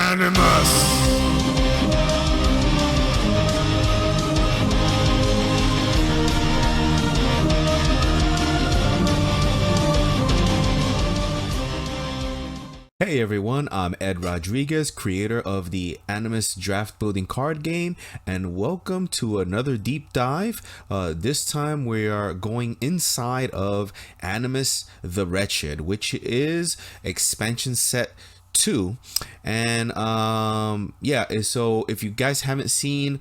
Animus. Hey everyone, I'm Ed Rodriguez, creator of the Animus draft building card game, and welcome to another deep dive. This time we are going inside of Animus the Wretched, which is expansion set 2. And so if you guys haven't seen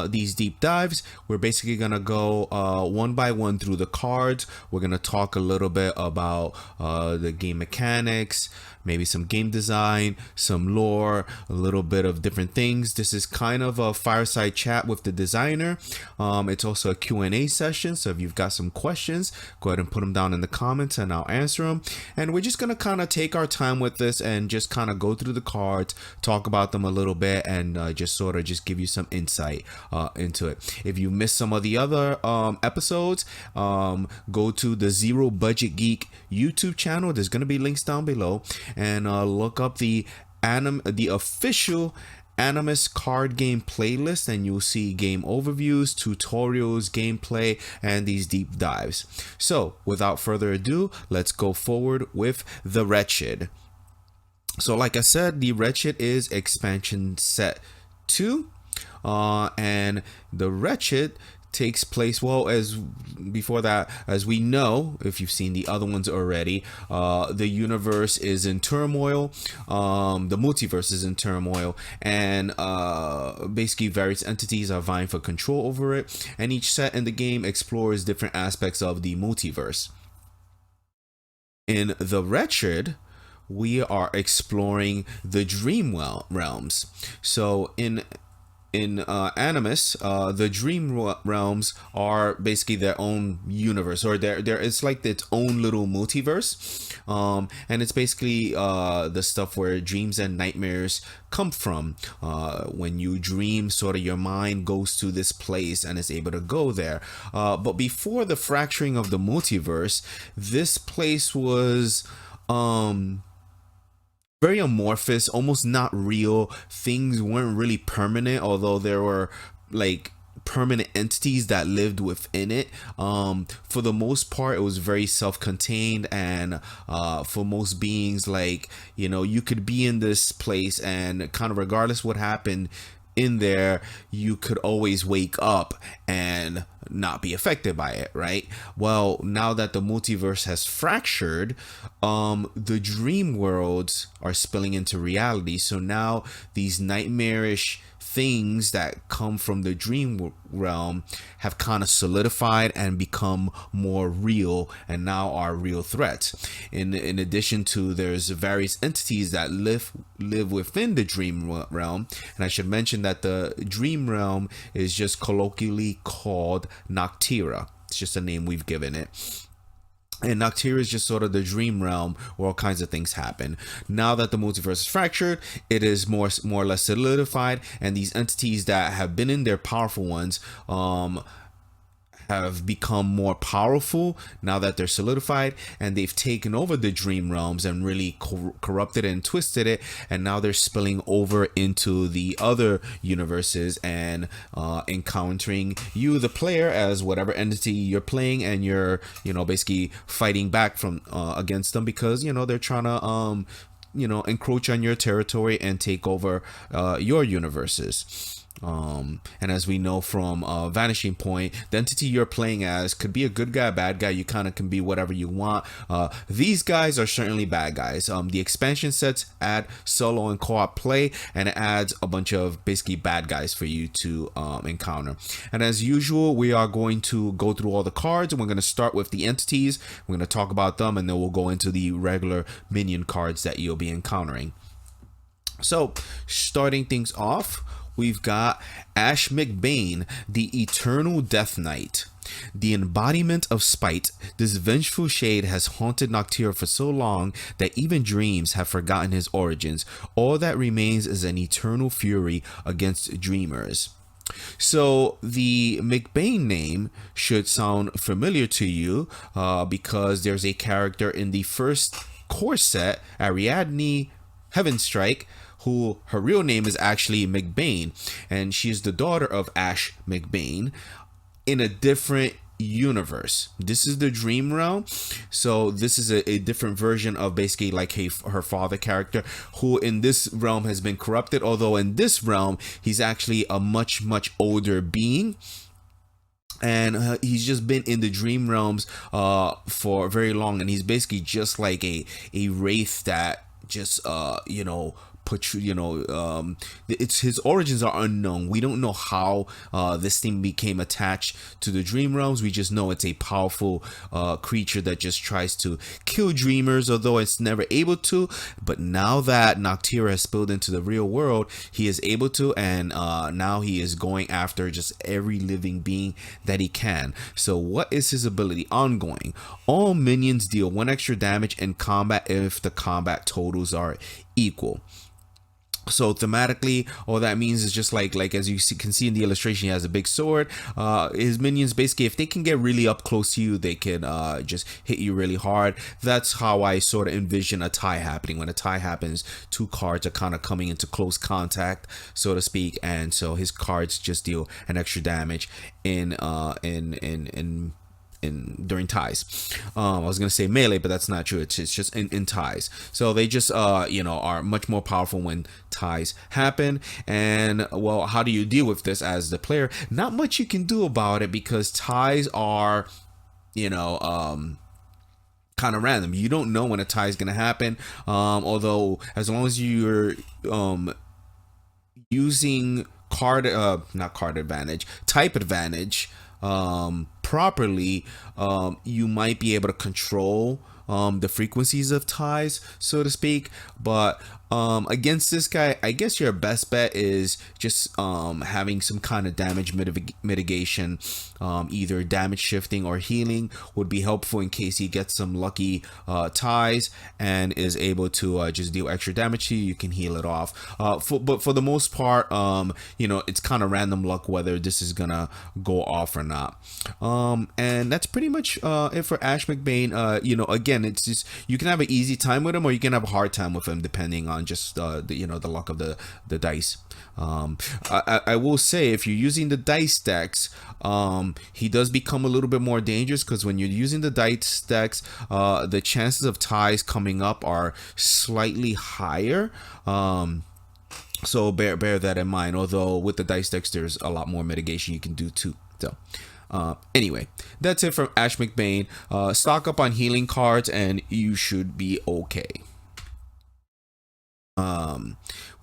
these deep dives, we're basically gonna go one by one through the cards. We're gonna talk a little bit about the game mechanics, maybe some game design, some lore, a little bit of different things. This is kind of a fireside chat with the designer. It's also a Q&A session, so if you've got some questions, go ahead and put them down in the comments and I'll answer them. And we're just gonna kind of take our time with this and just kind of go through the cards, talk about them a little bit, and just give you some insight into it. If you missed some of the other episodes, go to the Zero Budget Geek YouTube channel. There's gonna be links down below, and look up the official Animus card game playlist, and you'll see game overviews, tutorials, gameplay, and these deep dives. So without further ado, let's go forward with the Wretched. So like I said, the Wretched is expansion set 2, and the Wretched takes place, well, as before that, as we know, if you've seen the other ones already, the universe is in turmoil, the multiverse is in turmoil, and basically various entities are vying for control over it, and each set in the game explores different aspects of the multiverse. In the Wretched, we are exploring the dream realms. So in Animus, the dream realms are basically their own universe, or it's like its own little multiverse, and it's basically the stuff where dreams and nightmares come from. When you dream, sort of your mind goes to this place and is able to go there. But before the fracturing of the multiverse, this place was very amorphous, almost not real. Things weren't really permanent, although there were like permanent entities that lived within it. For the most part, it was very self-contained, and for most beings, like, you know, you could be in this place and kind of regardless what happened in there, you could always wake up and not be affected by it, right? Well, now that the multiverse has fractured, the dream worlds are spilling into reality. So now these nightmarish things that come from the dream realm have kind of solidified and become more real, and now are real threats. In addition to, there's various entities that live within the dream realm, and I should mention that the dream realm is just colloquially called Noctyra. It's just a name we've given it. And Noctyra is just sort of the dream realm where all kinds of things happen. Now that the multiverse is fractured, it is more or less solidified, and these entities that have been in there, powerful ones, have become more powerful now that they're solidified, and they've taken over the dream realms and really corrupted and twisted it, and now they're spilling over into the other universes and encountering you, the player, as whatever entity you're playing, and you're, you know, basically fighting back from against them, because, you know, they're trying to encroach on your territory and take over your universes. And as we know from Vanishing Point, the entity you're playing as could be a good guy, bad guy. You kind of can be whatever you want. These guys are certainly bad guys. The expansion sets add solo and co-op play, and it adds a bunch of basically bad guys for you to encounter. And as usual, we are going to go through all the cards, and we're going to start with the entities. We're going to talk about them, and then we'll go into the regular minion cards that you'll be encountering. So starting things off, we've got McBain, the Eternal Death Knight. The embodiment of spite, this vengeful shade has haunted Noctyra for so long that even dreams have forgotten his origins. All that remains is an eternal fury against dreamers. So the McBain name should sound familiar to you because there's a character in the first core set, Ariadne Heaven Strike, who her real name is actually McBain, and she's the daughter of Ash McBain in a different universe. This is the dream realm, so this is a different version of basically like her father character, who in this realm has been corrupted, although in this realm he's actually a much older being, and he's just been in the dream realms for very long, and he's basically just like a wraith that just it's his origins are unknown. We don't know how this thing became attached to the dream realms. We just know it's a powerful creature that just tries to kill dreamers, although it's never able to. But now that Noctyra has spilled into the real world, he is able to, and now he is going after just every living being that he can. So what is his ability? Ongoing. All minions deal 1 extra damage in combat if the combat totals are equal. So thematically, all that means is just like as you can see in the illustration, he has a big sword. His minions, basically, if they can get really up close to you, they can just hit you really hard. That's how I sort of envision a tie happening. When a tie happens, 2 cards are kind of coming into close contact, so to speak, and so his cards just deal an extra damage during ties. I was gonna say melee, but that's not true. It's just in ties. So they just are much more powerful when ties happen. And well, how do you deal with this as the player? Not much you can do about it, because ties are kind of random. You don't know when a tie is gonna happen, although as long as you're using type advantage properly, you might be able to control the frequencies of ties, so to speak. But against this guy, I guess your best bet is just having some kind of damage mitigation. Either damage shifting or healing would be helpful in case he gets some lucky ties and is able to just deal extra damage to you. You can heal it off. But for the most part, it's kind of random luck whether this is gonna go off or not. And that's pretty much it for Ash McBain. Again, it's just, you can have an easy time with him, or you can have a hard time with him, depending on just the luck of the dice. I will say, if you're using the dice decks, he does become a little bit more dangerous, because when you're using the dice decks, the chances of ties coming up are slightly higher. So bear that in mind. Although with the dice decks, there's a lot more mitigation you can do too. So anyway, that's it from Ash McBain. Stock up on healing cards and you should be okay.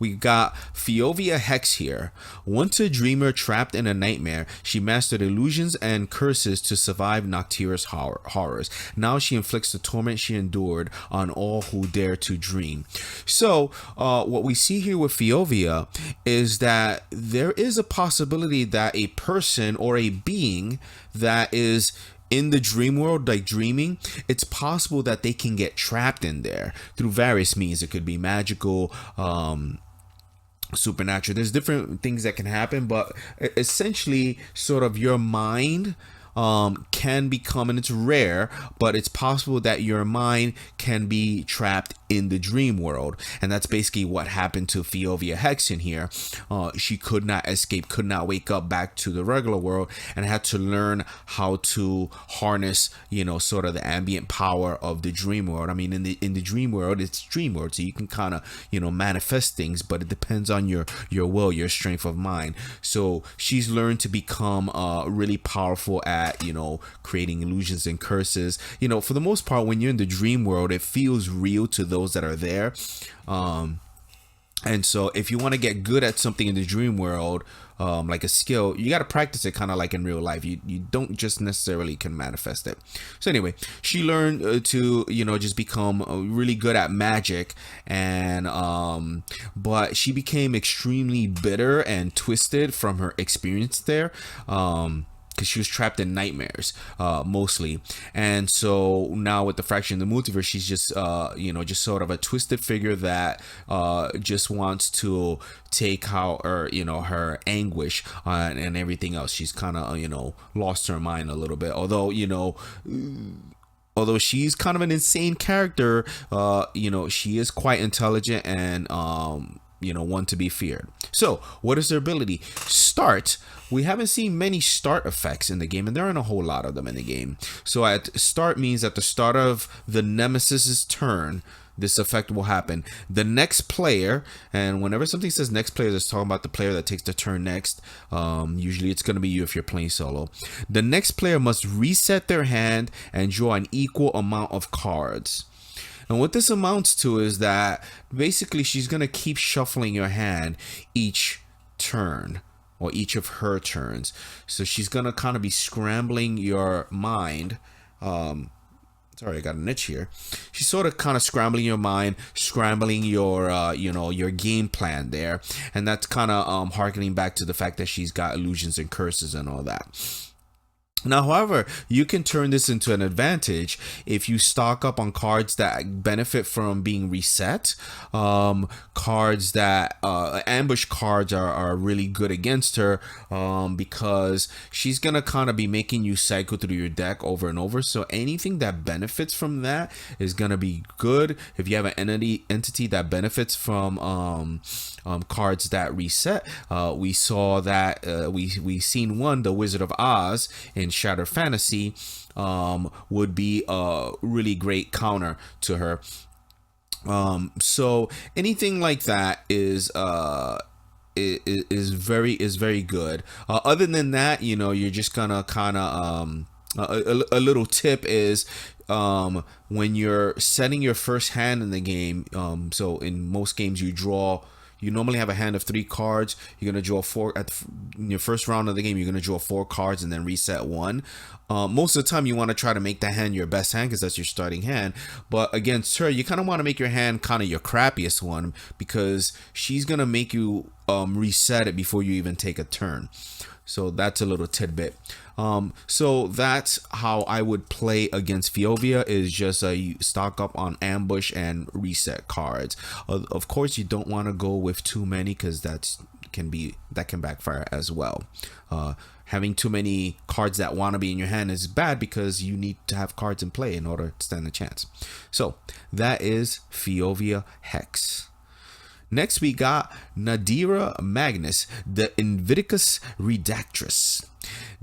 We got Fiona Hexen here. Once a dreamer trapped in a nightmare, she mastered illusions and curses to survive Noctyra's horrors. Now she inflicts the torment she endured on all who dare to dream. So what we see here with Fiona is that there is a possibility that a person or a being that is in the dream world, like dreaming, it's possible that they can get trapped in there through various means. It could be magical, supernatural. There's different things that can happen, but essentially sort of your mind can become, and it's rare, but it's possible that your mind can be trapped in the dream world. And that's basically what happened to Fiona Hexen here. She could not escape, could not wake up back to the regular world, and had to learn how to harness, sort of the ambient power of the dream world. I mean, in the dream world, it's dream world, so you can kind of, manifest things, but it depends on your will, your strength of mind. So she's learned to become really powerful at, creating illusions and curses. For the most part, when you're in the dream world, it feels real to those that are there. And so if you want to get good at something in the dream world, like a skill, you got to practice it kind of like in real life. You don't just necessarily can manifest it. So anyway, she learned to, just become really good at magic, and but she became extremely bitter and twisted from her experience there. Because she was trapped in nightmares mostly, and so now with the fraction of the multiverse, she's just just sort of a twisted figure that just wants to take out her anguish and everything else. She's kind of lost her mind a little bit, although although she's kind of an insane character, she is quite intelligent and one to be feared. So what is their ability? Start. We haven't seen many start effects in the game, and there aren't a whole lot of them in the game. So at start means at the start of the nemesis's turn, this effect will happen. The next player, and whenever something says next player, it's talking about the player that takes the turn next. Usually it's going to be you if you're playing solo. The next player must reset their hand and draw an equal amount of cards. And what this amounts to is that basically she's going to keep shuffling your hand each turn, or each of her turns. So she's going to kind of be scrambling your mind. Sorry, I got an itch here. She's sort of kind of scrambling your mind, scrambling your, your game plan there. And that's kind of harkening back to the fact that she's got illusions and curses and all that. Now, however, you can turn this into an advantage if you stock up on cards that benefit from being reset. Cards that ambush cards are really good against her, because she's gonna kind of be making you cycle through your deck over and over. So anything that benefits from that is gonna be good. If you have an entity that benefits from cards that reset, we saw that we seen one, the Wizard of Oz in Shattered Fantasy, would be a really great counter to her. So anything like that is very good. Other than that, you're just gonna kind of a little tip is when you're setting your first hand in the game. So in most games you normally have a hand of 3 cards. You're going to draw 4 in your first round of the game. You're going to draw 4 cards and then reset 1. Most of the time you want to try to make that hand your best hand because that's your starting hand. But against her, you kind of want to make your hand kind of your crappiest one, because she's going to make you reset it before you even take a turn. So that's a little tidbit. So that's how I would play against Fiovia, is just you stock up on ambush and reset cards. Of course, you don't want to go with too many, because that can backfire as well. Having too many cards that want to be in your hand is bad, because you need to have cards in play in order to stand a chance. So that is Fiovia Hex. Next, we got Nadira Magnus, the Invictus Redactress.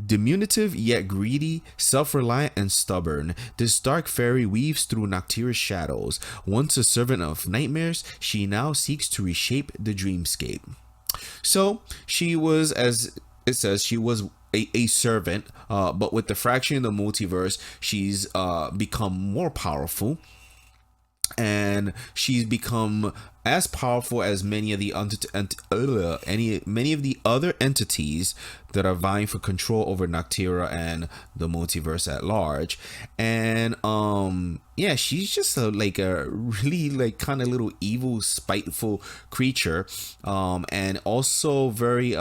Diminutive yet greedy, self-reliant and stubborn, this dark fairy weaves through Noctyra's shadows. Once a servant of nightmares, she now seeks to reshape the dreamscape. So she was, as it says, she was a servant, but with the fraction in the multiverse, she's become more powerful. And she's become as powerful as many of the other entities that are vying for control over Noctyra and the multiverse at large. And yeah, she's just a really kind of little evil, spiteful creature, and also very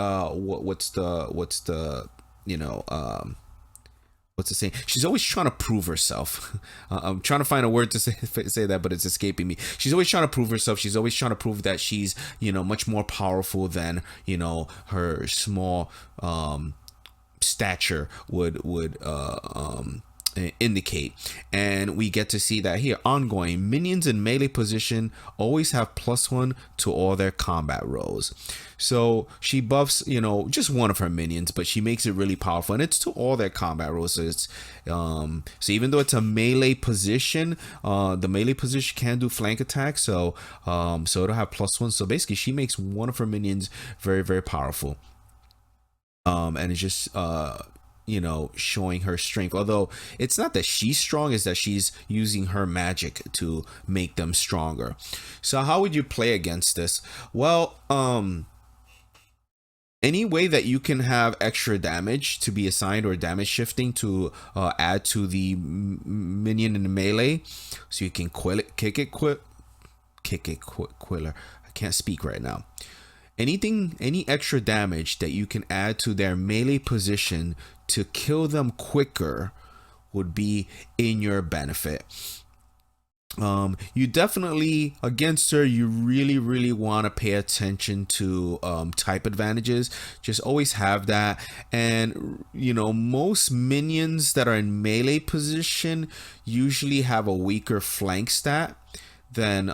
what's the saying? She's always trying to prove herself. I'm trying to find a word to say that, but it's escaping me. She's always trying to prove herself. She's always trying to prove that she's, much more powerful than, her small stature would indicate. And we get to see that here. Ongoing, minions in melee position always have +1 to all their combat rolls. So she buffs just one of her minions, but she makes it really powerful, and it's to all their combat rolls. So it's so even though it's a melee position, the melee position can do flank attacks, so it'll have +1. So basically she makes one of her minions very, very powerful, and it's just showing her strength. Although it's not that she's strong, it's that she's using her magic to make them stronger. So how would you play against this? Well, any way that you can have extra damage to be assigned, or damage shifting to add to the minion in the melee, so you can kick it quiller. I can't speak right now. Any extra damage that you can add to their melee position to kill them quicker would be in your benefit. You definitely, against her, you really want to pay attention to type advantages. Just always have that. And you know, most minions that are in melee position usually have a weaker flank stat than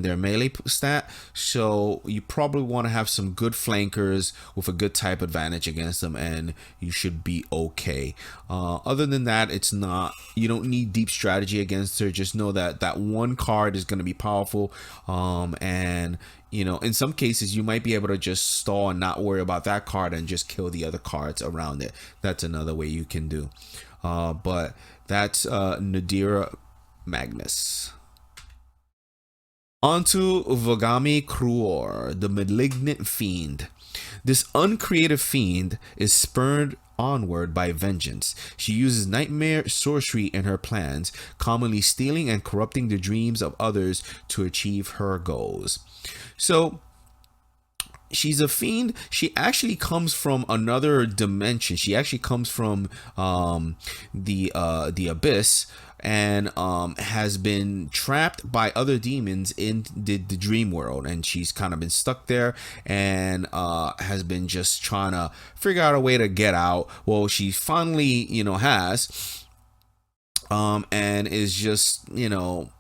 their melee stat. So you probably want to have some good flankers with a good type advantage against them, and you should be okay. Other than that, it's not, you don't need deep strategy against her. Just know that that one card is going to be powerful, and you know, in some cases you might be able to just stall and not worry about that card and just kill the other cards around it. That's another way you can do. But that's Nadira Magnus. Onto Vami Cruor, the malignant fiend. This uncreative fiend is spurred onward by vengeance. She uses nightmare sorcery in her plans, commonly stealing and corrupting the dreams of others to achieve her goals. So she's a fiend. She actually comes from another dimension. She actually comes from the abyss, and has been trapped by other demons in the dream world, and she's kind of been stuck there, and has been just trying to figure out a way to get out. Well, she finally, you know, has, and is just, you know,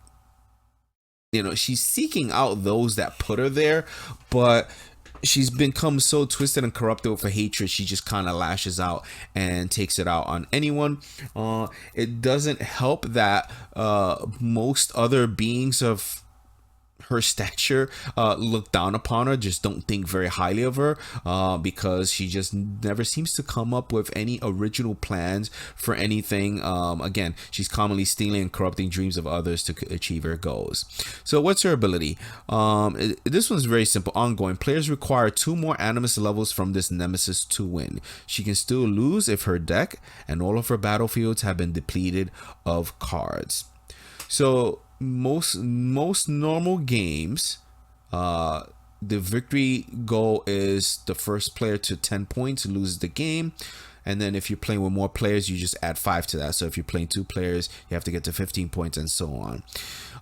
she's seeking out those that put her there, but she's become so twisted and corrupted with her hatred, she just kind of lashes out and takes it out on anyone. It doesn't help that most other beings of her stature look down upon her, just don't think very highly of her, because she just never seems to come up with any original plans for anything. Again, she's commonly stealing and corrupting dreams of others to achieve her goals. So what's her ability? This one's very simple. Ongoing. Players require 2 more Animus levels from this nemesis to win. She can still lose if her deck and all of her battlefields have been depleted of cards. So most normal games, the victory goal is the first player to 10 points loses the game, and then if you're playing with more players, you just add 5 to that. So if you're playing 2 players, you have to get to 15 points, and so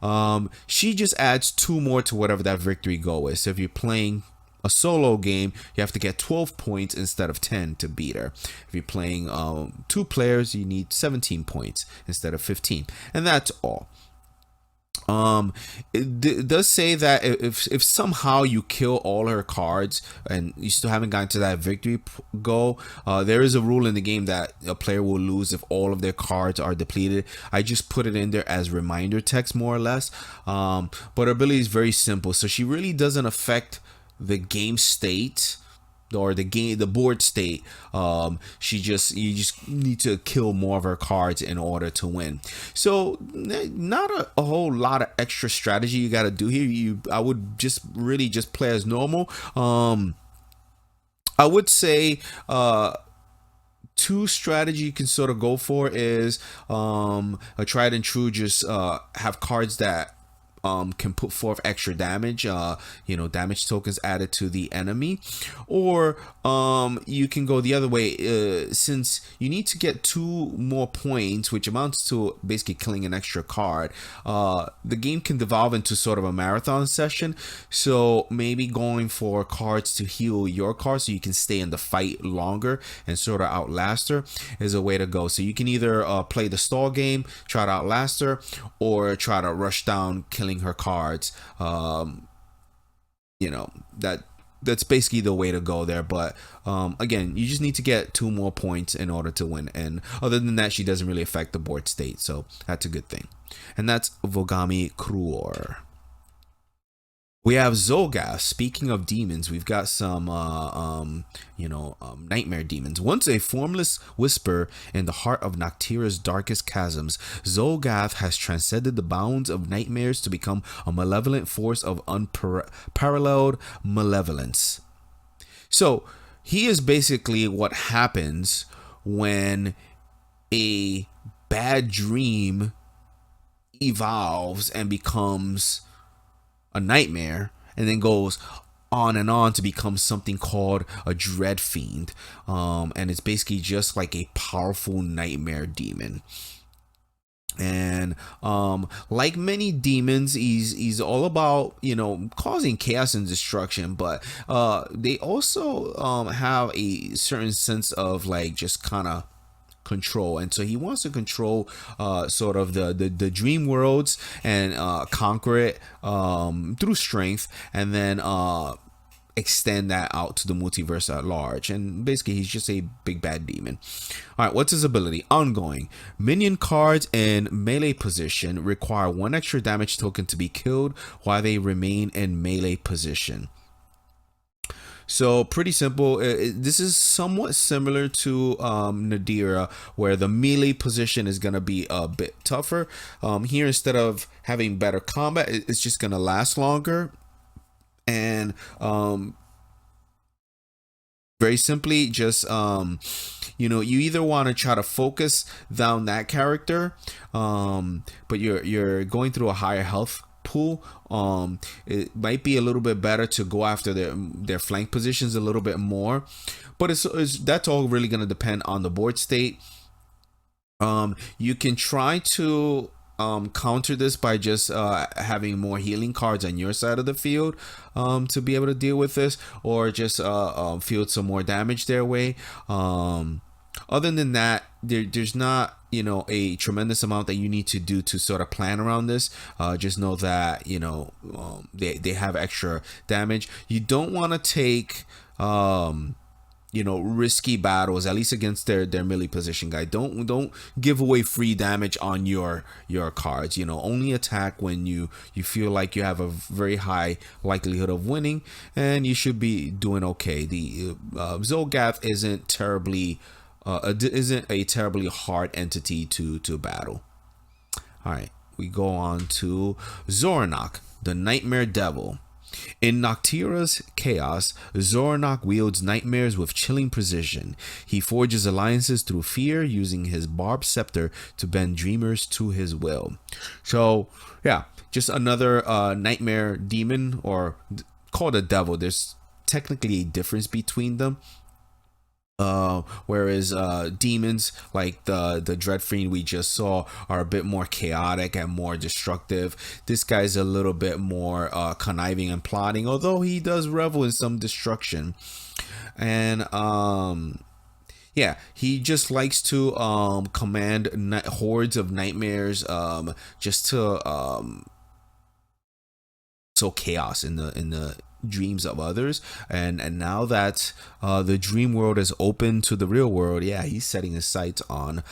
on. She just adds 2 more to whatever that victory goal is. So if you're playing a solo game, you have to get 12 points instead of 10 to beat her. If you're playing 2 players, you need 17 points instead of 15, and that's all. It does say that if somehow you kill all her cards and you still haven't gotten to that victory goal, there is a rule in the game that a player will lose if all of their cards are depleted. I just put it in there as reminder text, more or less. But her ability is very simple, so she really doesn't affect the game state or the board state. You just need to kill more of her cards in order to win. So not a whole lot of extra strategy you got to do here. I would just really just play as normal. I would say 2 strategy you can sort of go for is a tried and true, just have cards that can put forth extra damage, damage tokens added to the enemy, or you can go the other way, since you need to get 2 more points, which amounts to basically killing an extra card. The game can devolve into sort of a marathon session, so maybe going for cards to heal your card so you can stay in the fight longer and sort of outlast her is a way to go. So you can either play the stall game, try to outlast her, or try to rush down killing her cards. That's basically the way to go there. But again, you just need to get 2 more points in order to win, and other than that, she doesn't really affect the board state, so that's a good thing. And that's Vami Cruor. We have Zogath. Speaking of demons, we've got some nightmare demons. Once a formless whisper in the heart of Noctyra's darkest chasms, Zogath has transcended the bounds of nightmares to become a malevolent force of unparalleled malevolence. So he is basically what happens when a bad dream evolves and becomes a nightmare, and then goes on and on to become something called a dread fiend, and it's basically just like a powerful nightmare demon. And like many demons, he's all about, you know, causing chaos and destruction, but they also have a certain sense of like just kind of control, and so he wants to control sort of the dream worlds and conquer it through strength, and then extend that out to the multiverse at large. And basically he's just a big bad demon. All right, what's his ability? Ongoing. Minion cards in melee position require 1 extra damage token to be killed while they remain in melee position. So pretty simple. This is somewhat similar to Nadira, where the melee position is going to be a bit tougher. Here, instead of having better combat, it's just going to last longer. And very simply, just you know, you either want to try to focus down that character, but you're going through a higher health pool. It might be a little bit better to go after their flank positions a little bit more, but it's that's all really going to depend on the board state. You can try to counter this by just having more healing cards on your side of the field to be able to deal with this, or just field some more damage their way. Other than that, there's not, you know, a tremendous amount that you need to do to sort of plan around this. Just know that, you know, they have extra damage. You don't want to take you know, risky battles, at least against their melee position guy. Don't give away free damage on your cards. You know, only attack when you feel like you have a very high likelihood of winning, and you should be doing okay. The Zolgath isn't a terribly hard entity to battle. All right, we go on to Zoronok, the Nightmare Devil. In Noctyra's chaos, Zoronok wields nightmares with chilling precision. He forges alliances through fear, using his barbed scepter to bend dreamers to his will. So, yeah, just another nightmare demon, or called a devil. There's technically a difference between them. Whereas demons like the Dread Fiend we just saw are a bit more chaotic and more destructive. This guy's a little bit more conniving and plotting, although he does revel in some destruction. And yeah, he just likes to command hordes of nightmares, just to sow chaos in the dreams of others. And now that the dream world is open to the real world, yeah, he's setting his sights on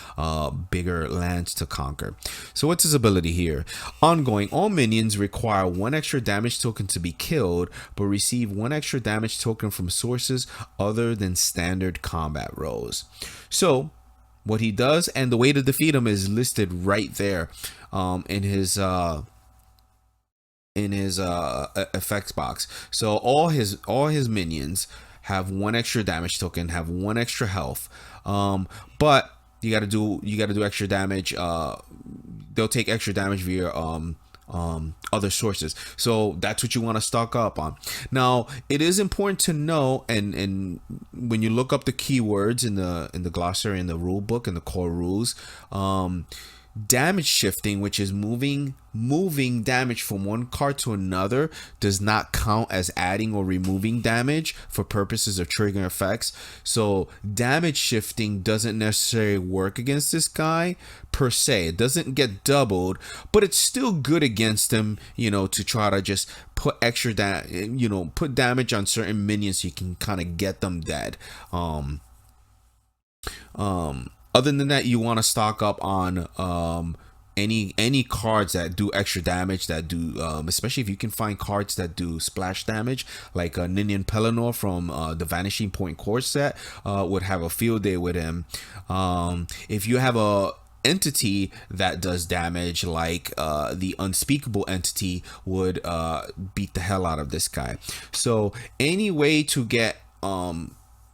bigger lands to conquer. So what's his ability here? Ongoing. All minions require 1 extra damage token to be killed, but receive 1 extra damage token from sources other than standard combat rolls. So what he does, and the way to defeat him is listed right there in his effects box. So all his minions have 1 extra damage token, have 1 extra health, but you gotta do extra damage. They'll take extra damage via other sources, so that's what you want to stock up on. Now, it is important to know, and when you look up the keywords in the glossary, in the rule book, and the core rules, damage shifting, which is moving damage from one card to another, does not count as adding or removing damage for purposes of triggering effects. So damage shifting doesn't necessarily work against this guy per se. It doesn't get doubled, but it's still good against him, you know, to try to just put extra put damage on certain minions so you can kind of get them dead. Other than that, you want to stock up on any cards that do extra damage, that do especially if you can find cards that do splash damage, like Ninian Pelennor from the Vanishing Point core set would have a field day with him. If you have a entity that does damage, like the Unspeakable entity would beat the hell out of this guy. So any way to get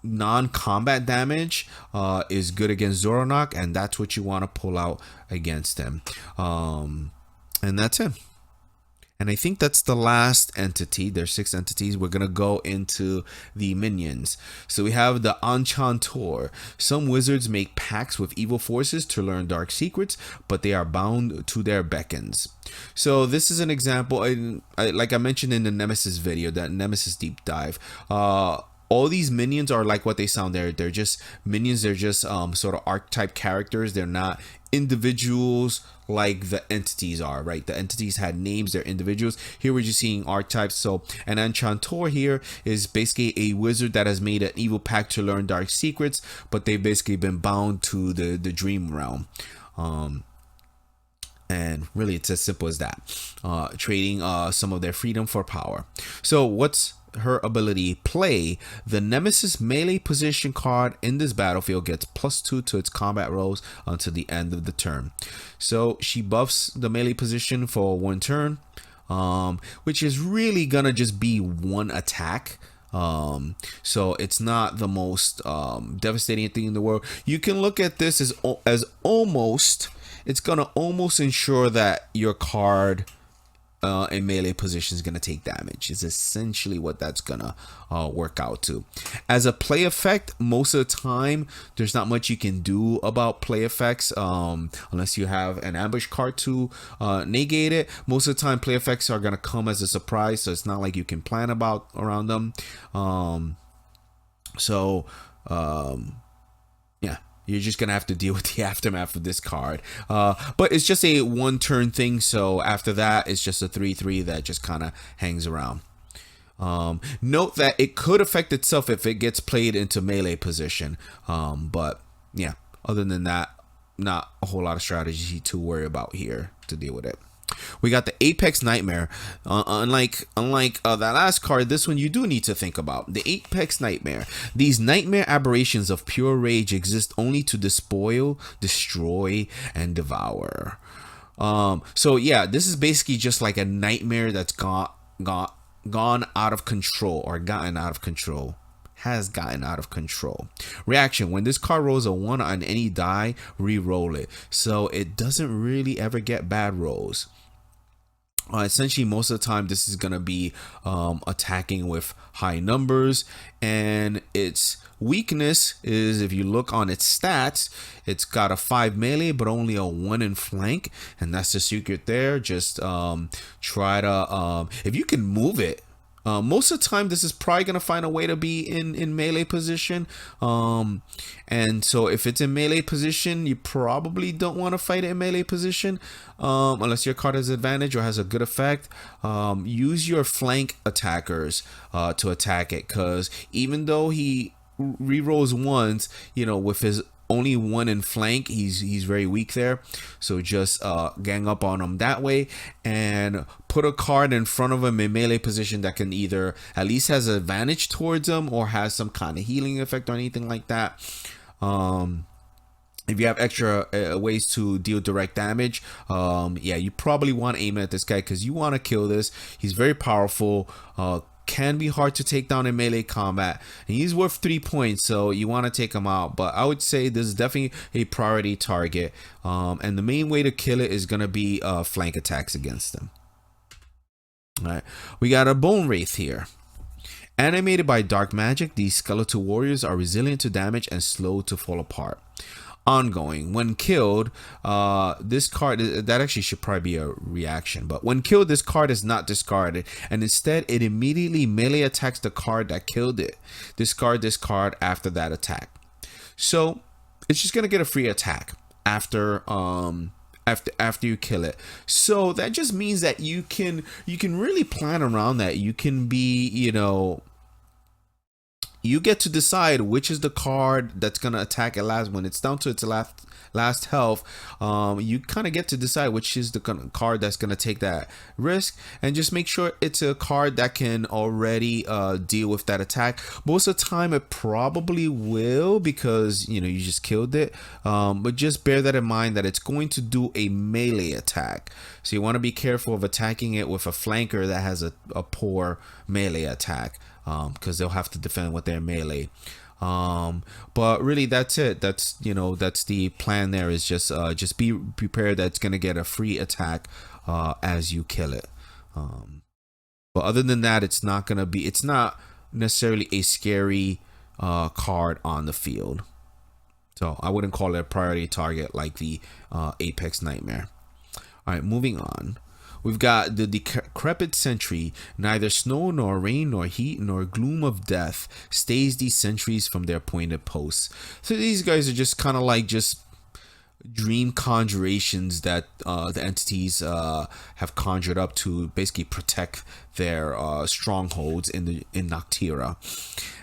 non-combat damage is good against Zoronok, and that's what you want to pull out against him. And that's him. And I think that's the last entity. There's 6 entities. We're going to go into the minions. So we have the Anchanto. Some wizards make pacts with evil forces to learn dark secrets, but they are bound to their beckons. So this is an example, like I mentioned in the Nemesis video, that Nemesis deep dive. All these minions are like what they sound. They're just minions. They're just sort of archetype characters. They're not individuals like the entities are, right? The entities had names, they're individuals. Here we're just seeing archetypes. So an Enchantor here is basically a wizard that has made an evil pact to learn dark secrets, but they've basically been bound to the dream realm. And really it's as simple as that, trading some of their freedom for power. So what's her ability? Play. The Nemesis melee position card in this battlefield gets +2 to its combat rolls until the end of the turn. So she buffs the melee position for 1 turn, which is really gonna just be 1 attack. So it's not the most devastating thing in the world. You can look at this as almost, it's gonna almost ensure that your card in melee position is going to take damage. Is essentially what that's gonna work out to. As a play effect, most of the time there's not much you can do about play effects unless you have an ambush card to negate it. Most of the time play effects are going to come as a surprise, so it's not like you can plan around them. Yeah, you're just gonna have to deal with the aftermath of this card, but it's just a 1 turn thing. So after that, it's just a 3/3 that just kind of hangs around. Note that it could affect itself if it gets played into melee position, but yeah, other than that, not a whole lot of strategy to worry about here to deal with it. We got the Apex Nightmare. Unlike that last card, this one you do need to think about. The Apex Nightmare. These nightmare aberrations of pure rage exist only to despoil, destroy, and devour. So yeah, this is basically just like a nightmare that's gone out of control, or gotten out of control. Has gotten out of control. Reaction: when this card rolls a 1 on any die, re-roll it. So it doesn't really ever get bad rolls. Essentially, most of the time, this is going to be attacking with high numbers, and its weakness is, if you look on its stats, it's got a 5 melee but only a 1 in flank, and that's the secret there. Just try to if you can move it. Most of the time this is probably going to find a way to be in melee position, and so if it's in melee position, you probably don't want to fight it in melee position unless your card has advantage or has a good effect. Use your flank attackers to attack it, because even though he rerolls ones, you know, with his only 1 in flank, he's very weak there. So just gang up on him that way, and put a card in front of him in melee position that can either at least has advantage towards him or has some kind of healing effect or anything like that. If you have extra ways to deal direct damage, yeah, you probably want to aim at this guy, because you want to kill this. He's very powerful, can be hard to take down in melee combat, and he's worth 3 points, so you want to take him out. But I would say this is definitely a priority target, and the main way to kill it is going to be flank attacks against him. All right, we got a Bone Wraith here. Animated by dark magic, these skeletal warriors are resilient to damage and slow to fall apart. Ongoing: when killed, this card, that actually should probably be a reaction, but when killed, this card is not discarded, and instead it immediately melee attacks the card that killed it. Discard this card after that attack. So it's just gonna get a free attack after you kill it. So that just means that you can really plan around that. You can be, you know, you get to decide which is the card that's going to attack at last. When it's down to its last health, you kind of get to decide which is the card that's going to take that risk, and just make sure it's a card that can already deal with that attack. Most of the time it probably will, because, you know, you just killed it, but just bear that in mind that it's going to do a melee attack. So you want to be careful of attacking it with a flanker that has a poor melee attack, because they'll have to defend with their melee. But really that's it. That's, you know, that's the plan there, is just be prepared that it's going to get a free attack as you kill it. But other than that, it's not necessarily a scary card on the field. So I wouldn't call it a priority target like the Apex Nightmare. All right, moving on. We've got the decrepit Sentury. Neither snow nor rain nor heat nor gloom of death stays these sentries from their appointed posts. So these guys are just kind of like just dream conjurations that the entities have conjured up to basically protect their strongholds in Noctyra.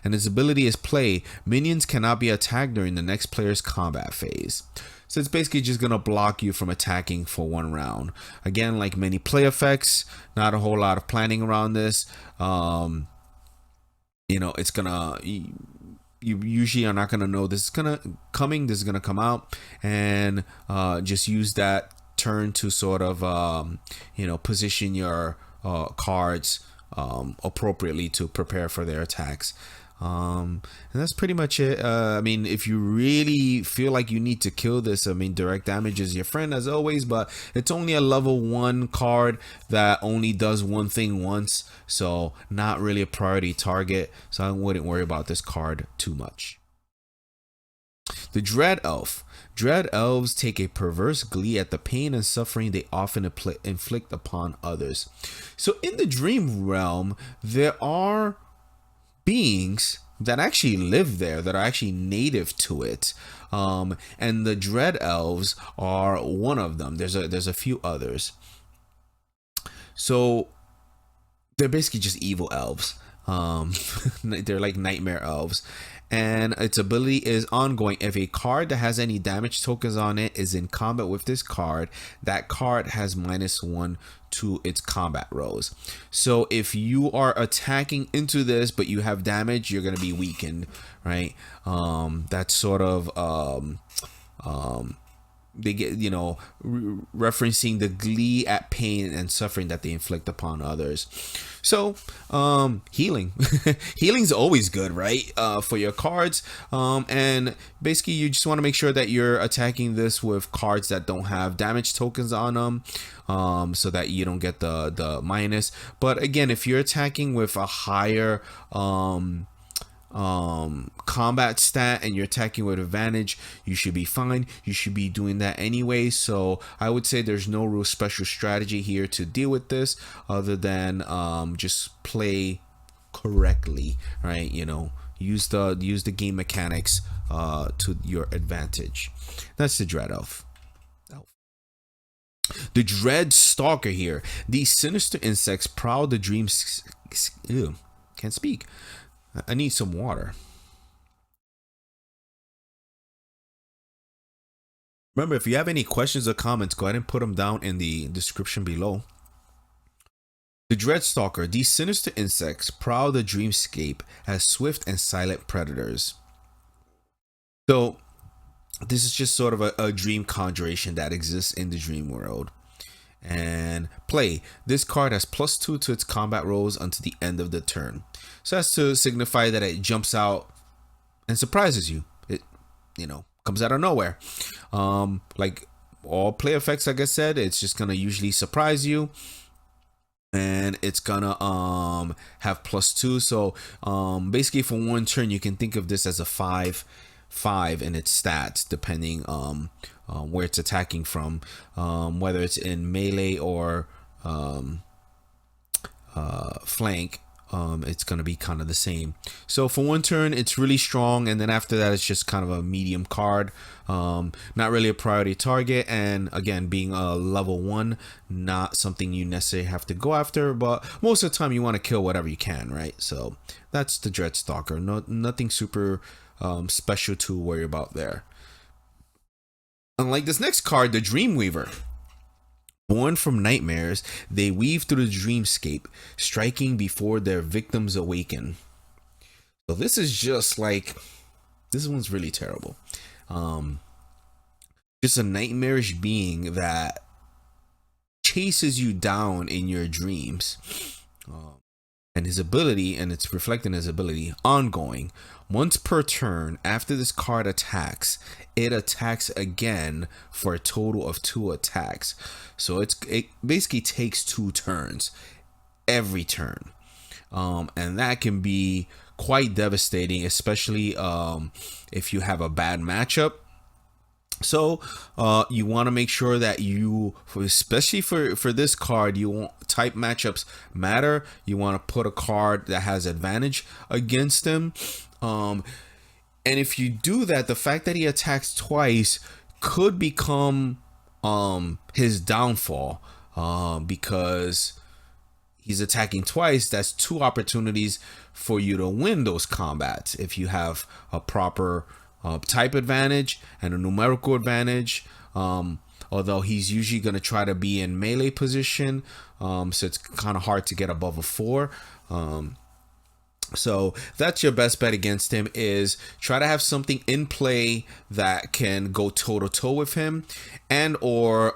And his ability is play. Minions cannot be attacked during the next player's combat phase. So it's basically just going to block you from attacking for one round. Again, like many play effects, not a whole lot of planning around this. It's going to... You usually are not going to know this is this is going to come out, and just use that turn to sort of position your cards appropriately to prepare for their attacks. And that's pretty much it. I mean, if you really feel like you need to kill this, I mean, direct damage is your friend as always, but it's only a level 1 card that only does one thing once, so not really a priority target, so I wouldn't worry about this card too much. The Dread Elf. Dread Elves take a perverse glee at the pain and suffering they often inflict upon others. So in the dream realm, there are beings that actually live there, that are actually native to it, and the Dread Elves are one of them. There's a few others. So they're basically just evil elves. They're like nightmare elves, and its ability is ongoing. If a card that has any damage tokens on it is in combat with this card, that card has -1 to its combat rolls. So if you are attacking into this but you have damage, you're going to be weakened, right? That's sort of they get, referencing the glee at pain and suffering that they inflict upon others. So healing healing's always good, right? For your cards, and basically you just want to make sure that you're attacking this with cards that don't have damage tokens on them, so that you don't get the minus. But again, if you're attacking with a higher combat stat and you're attacking with advantage, you should be fine. You should be doing that anyway. So I would say there's no real special strategy here to deal with this other than just play correctly, right? Use the game mechanics to your advantage. That's the Dread Elf. The Dread Stalker here. These sinister insects prowl the dreams. Ew, can't speak. I need some water. Remember, if you have any questions or comments, go ahead and put them down in the description below. The Dread Stalker. These sinister insects prowl the dreamscape as swift and silent predators. So this is just sort of a dream conjuration that exists in the dream world. And play. This card has +2 to its combat rolls until the end of the turn. So that's to signify that it jumps out and surprises you. It, comes out of nowhere. Like all play effects, like I said, it's just gonna usually surprise you, and it's gonna have +2. So basically for one turn, you can think of this as a 5/5 in its stats, depending where it's attacking from, whether it's in melee or flank. It's going to be kind of the same. So for one turn, it's really strong, and then after that, it's just kind of a medium card, not really a priority target, and again, being a level 1, not something you necessarily have to go after, but most of the time you want to kill whatever you can, right? So that's the Dread Stalker. Nothing super special to worry about there. Unlike this next card, the Dreamweaver. Born from nightmares, they weave through the dreamscape, striking before their victims awaken. So this is just like, this one's really terrible. Just a nightmarish being that chases you down in your dreams. And his ability, and it's reflecting his ability, ongoing. Once per turn, after this card attacks, it attacks again for a total of 2 attacks. So it basically takes 2 turns. every turn. And that can be quite devastating, especially if you have a bad matchup. So you want to make sure that you, especially for this card, you want type matchups matter. You want to put a card that has advantage against him. And if you do that, the fact that he attacks twice could become his downfall, because he's attacking twice. That's 2 opportunities for you to win those combats if you have a proper type advantage and a numerical advantage. Although he's usually going to try to be in melee position, so it's kind of hard to get above a 4. So that's your best bet against him, is try to have something in play that can go toe to toe with him, and or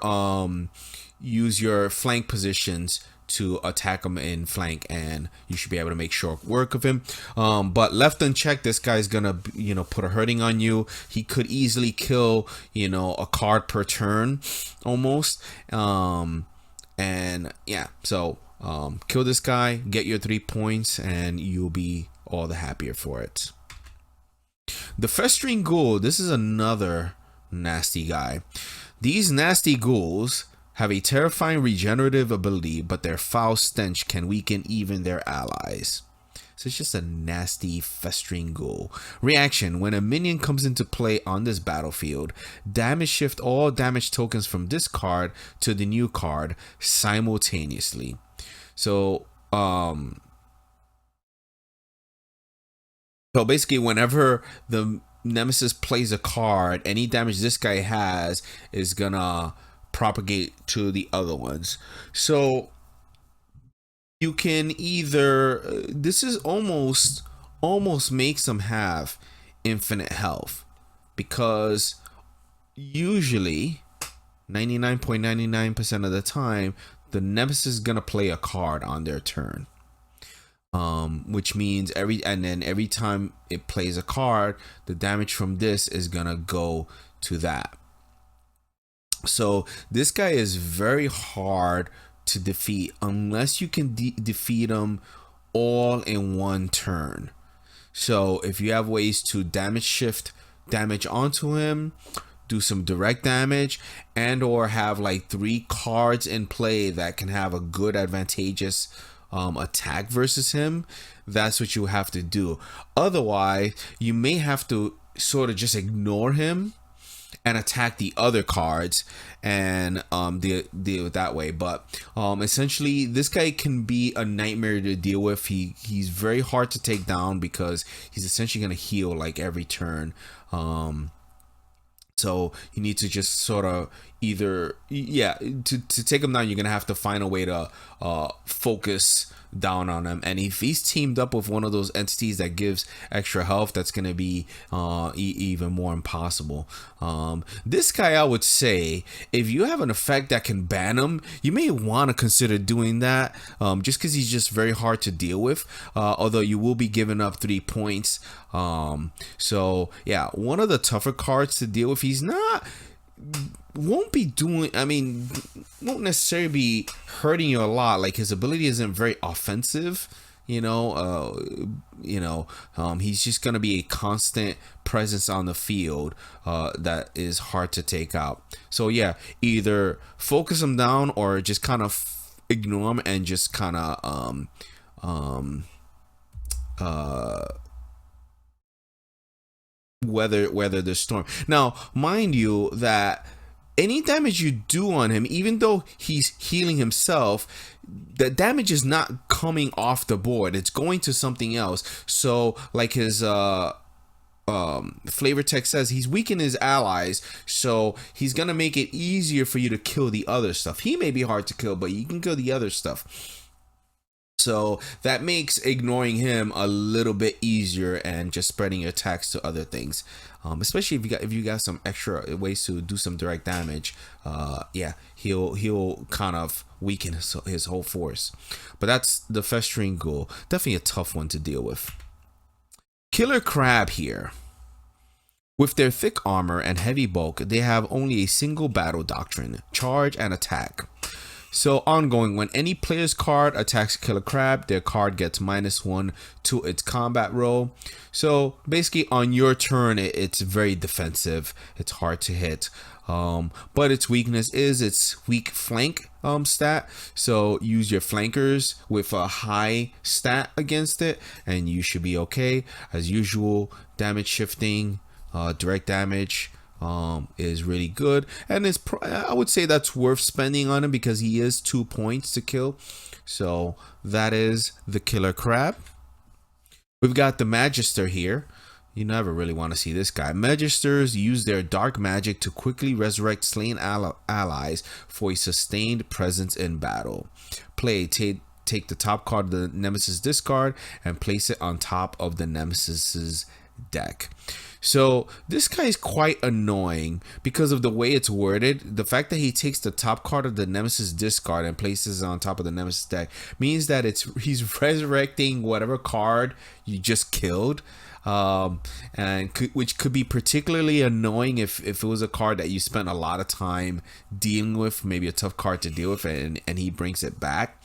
use your flank positions to attack him in flank, and you should be able to make short work of him. But left unchecked, this guy's gonna, you know, put a hurting on you. He could easily kill, you know, a card per turn almost. And yeah, so kill this guy, get your 3 points, and you'll be all the happier for it. The String Ghoul, this is another nasty guy. These nasty ghouls have a terrifying regenerative ability, but their foul stench can weaken even their allies. So it's just a nasty festering ghoul. Reaction: when a minion comes into play on this battlefield, damage shift all damage tokens from this card to the new card simultaneously. So basically, whenever the Nemesis plays a card, any damage this guy has is gonna propagate to the other ones. So you can either this is almost makes them have infinite health, because usually 99.99% of the time the Nemesis is gonna play a card on their turn, which means every time it plays a card, the damage from this is gonna go to that. So this guy is very hard to defeat unless you can defeat him all in one turn. So if you have ways to damage shift damage onto him, do some direct damage, and or have like 3 cards in play that can have a good advantageous attack versus him, that's what you have to do. Otherwise, you may have to sort of just ignore him and attack the other cards and deal that way. But essentially this guy can be a nightmare to deal with. He's very hard to take down because he's essentially going to heal like every turn. So you need to just sort of either, to take him down, you're going to have to find a way to focus down on him. And if he's teamed up with one of those entities that gives extra health, that's going to be even more impossible. This guy, I would say, if you have an effect that can ban him, you may want to consider doing that, just because he's just very hard to deal with, although you will be giving up 3 points. So yeah, one of the tougher cards to deal with. He's won't necessarily be hurting you a lot. Like, his ability isn't very offensive, he's just gonna be a constant presence on the field that is hard to take out. So yeah, either focus him down or just kind of ignore him and just kind of weather the storm. Now, mind you that any damage you do on him, even though he's healing himself, the damage is not coming off the board. It's going to something else. So like his flavor text says, he's weakening his allies, so he's gonna make it easier for you to kill the other stuff. He may be hard to kill, but you can kill the other stuff. So that makes ignoring him a little bit easier and just spreading your attacks to other things, especially if you got some extra ways to do some direct damage. He'll kind of weaken his whole force. But that's the String Ghoul. Definitely a tough one to deal with. Killer Crab here. With their thick armor and heavy bulk, they have only a single battle doctrine: charge and attack. So ongoing, when any player's card attacks Killer Crab, their card gets -1 to its combat roll. So basically on your turn, it's very defensive. It's hard to hit. But its weakness is its weak flank stat. So use your flankers with a high stat against it and you should be okay. As usual, damage shifting, direct damage is really good, and I would say that's worth spending on him because he is 2 points to kill. So that is the Killer Crab. We've got the Magister here. You never really want to see this guy. Magisters use their dark magic to quickly resurrect slain allies for a sustained presence in battle. Play, take the top card of the Nemesis discard and place it on top of the Nemesis's deck. So this guy is quite annoying because of the way it's worded. The fact that he takes the top card of the Nemesis discard and places it on top of the Nemesis deck means that he's resurrecting whatever card you just killed. Which could be particularly annoying if it was a card that you spent a lot of time dealing with, maybe a tough card to deal with, and he brings it back.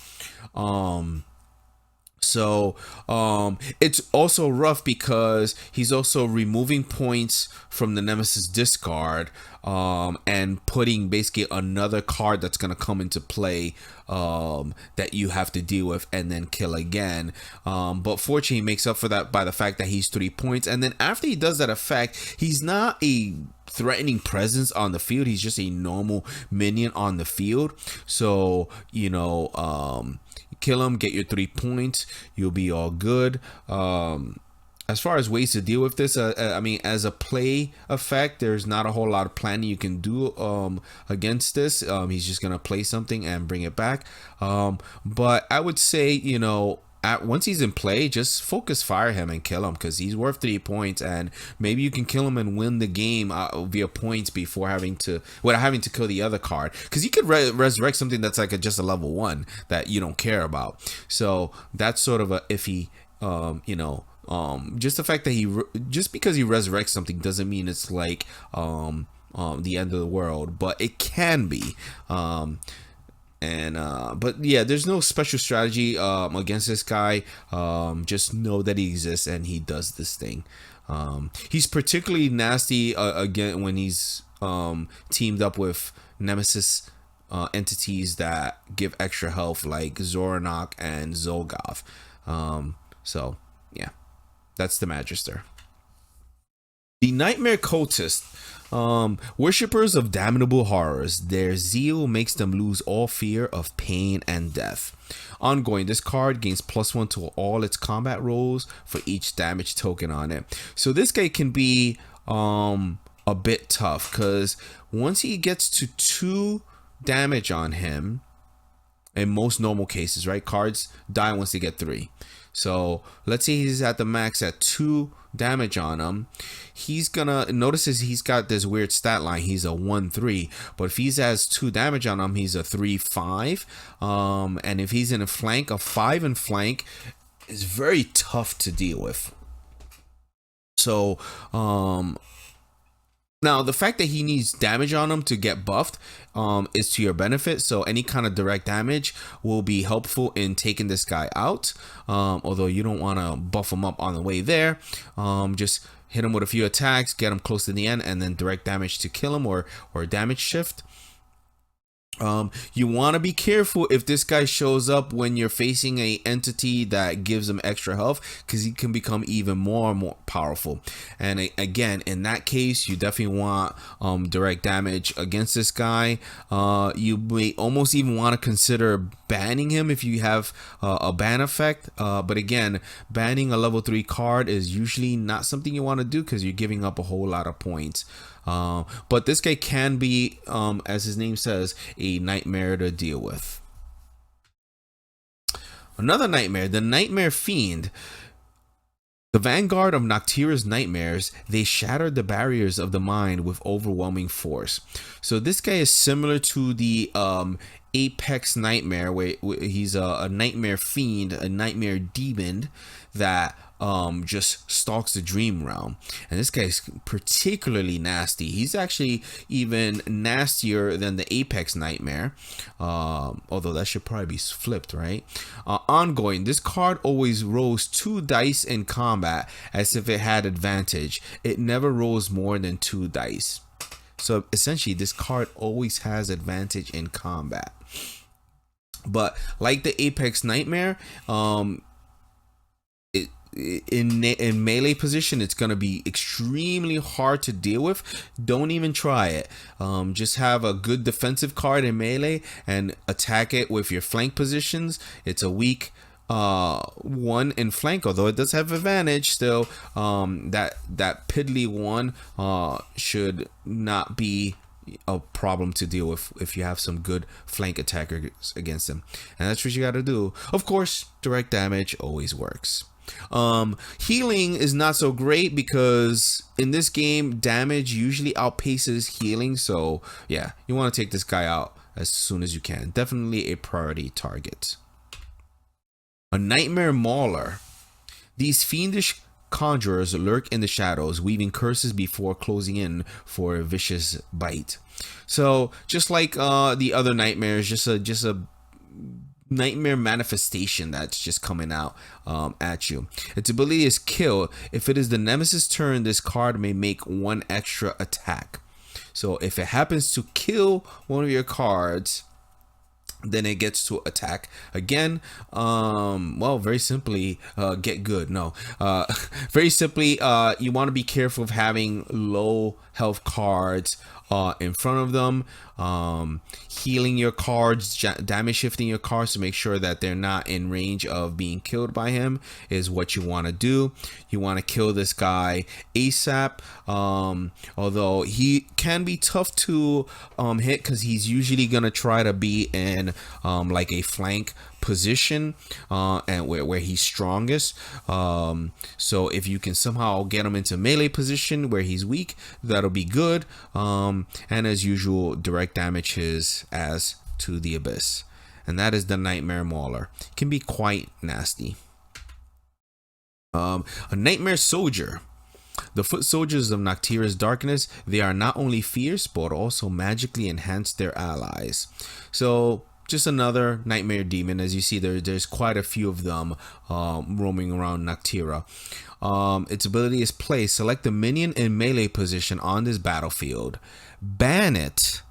It's also rough because he's also removing points from the Nemesis discard and putting basically another card that's going to come into play that you have to deal with and then kill again. But fortunately, he makes up for that by the fact that he's 3 points. And then after he does that effect, he's not a threatening presence on the field. He's just a normal minion on the field. So, kill him, get your 3 points, you'll be all good. As far as ways to deal with this, I mean, as a play effect, there's not a whole lot of planning you can do against this. He's just gonna play something and bring it back. But I would say, once he's in play, just focus fire him and kill him because he's worth 3 points, and maybe you can kill him and win the game via points without having to kill the other card, because you could resurrect something that's like just a level 1 that you don't care about. So that's sort of a iffy, just the fact that just because he resurrects something doesn't mean it's like the end of the world, but it can be. But yeah, there's no special strategy against this guy. Just know that he exists and he does this thing. He's particularly nasty again when he's teamed up with Nemesis entities that give extra health, like Zoronok and Zolgoth. So yeah, that's the Magister. The Nightmare Cultist. Worshippers of damnable horrors. Their zeal makes them lose all fear of pain and death. Ongoing, this card gains +1 to all its combat rolls for each damage token on it. So this guy can be a bit tough because once he gets to 2 damage on him, in most normal cases, right, cards die once they get 3. So let's say he's at the max at 2 damage on him. He's gonna notices he's got this weird stat line. He's a 1-3, but if he has 2 damage on him, he's a 3-5. And if he's in a flank, a 5 in flank is very tough to deal with. So now the fact that he needs damage on him to get buffed is to your benefit. So any kind of direct damage will be helpful in taking this guy out. Although you don't want to buff him up on the way there. Just hit him with a few attacks, get him close to the end, and then direct damage to kill him or damage shift. You want to be careful if this guy shows up when you're facing a entity that gives him extra health, because he can become even more and more powerful. And again, in that case, you definitely want direct damage against this guy. You may almost even want to consider banning him if you have a ban effect. But again, banning a level 3 card is usually not something you want to do because you're giving up a whole lot of points. But this guy can be, as his name says, a nightmare to deal with. Another nightmare, the Nightmare Fiend. The vanguard of Noctyra's nightmares, they shattered the barriers of the mind with overwhelming force. So this guy is similar to the apex nightmare, where he's a nightmare fiend, a nightmare demon that just stalks the dream realm. And this guy's particularly nasty. He's actually even nastier than the apex nightmare, although that should probably be flipped, right? Ongoing, this card always rolls 2 dice in combat as if it had advantage. It never rolls more than 2 dice. So essentially this card always has advantage in combat. But like the apex nightmare, in melee position, it's going to be extremely hard to deal with. Don't even try it. Just have a good defensive card in melee and attack it with your flank positions. It's a weak one in flank, although it does have advantage still. That piddly one should not be a problem to deal with if you have some good flank attackers against them, and that's what you got to do. Of course, direct damage always works. Healing is not so great because in this game damage usually outpaces healing, so yeah, you want to take this guy out as soon as you can. Definitely a priority target. A nightmare mauler. These fiendish conjurers lurk in the shadows, weaving curses before closing in for a vicious bite. So just like the other nightmares, just a nightmare manifestation that's just coming out at you. Its ability is kill. If it is the nemesis turn, this card may make 1 extra attack. So if it happens to kill one of your cards, then it gets to attack again. Well, very simply, get good. No, very simply, you want to be careful of having low health cards in front of them. Healing your cards, damage shifting your cards to make sure that they're not in range of being killed by him is what you want to do. You want to kill this guy ASAP, although he can be tough to hit because he's usually gonna try to be in like a flank position and where he's strongest. So if you can somehow get him into melee position where he's weak, that'll be good. And as usual, direct damage his as to the abyss, and that is the nightmare mauler. Can be quite nasty. A nightmare soldier. The foot soldiers of Noctyra's darkness, they are not only fierce but also magically enhance their allies. So just another nightmare demon. As you see, there's quite a few of them roaming around Noctyra. Its ability is play. Select the minion in melee position on this battlefield, ban it,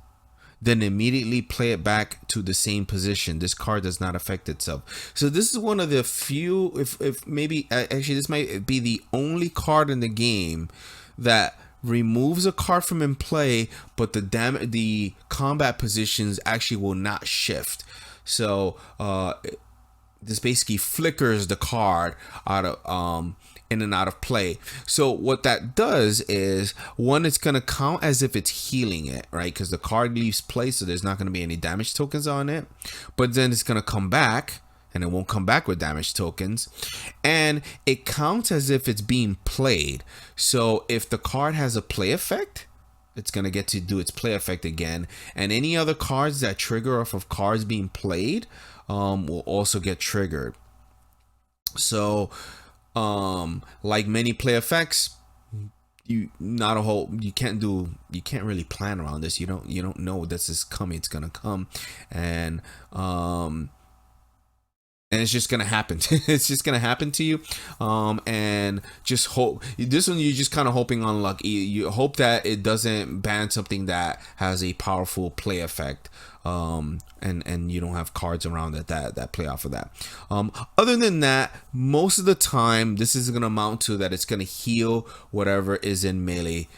then immediately play it back to the same position. This card does not affect itself. So this is one of the few, if maybe actually this might be the only card in the game that removes a card from in play, but the combat positions actually will not shift. So this basically flickers the card out of in and out of play. So what that does is, one, it's going to count as if it's healing it, right? Because the card leaves play, so there's not going to be any damage tokens on it. But then it's going to come back, and it won't come back with damage tokens. And it counts as if it's being played. So if the card has a play effect, it's going to get to do its play effect again. And any other cards that trigger off of cards being played will also get triggered. So like many play effects, you can't really plan around this. You don't know this is coming. It's gonna come, and it's just gonna happen. It's just gonna happen to you, and just hope. This one, you're just kind of hoping on luck. You hope that it doesn't ban something that has a powerful play effect, and you don't have cards around that play off of that. Other than that, most of the time, this is gonna amount to that it's gonna heal whatever is in melee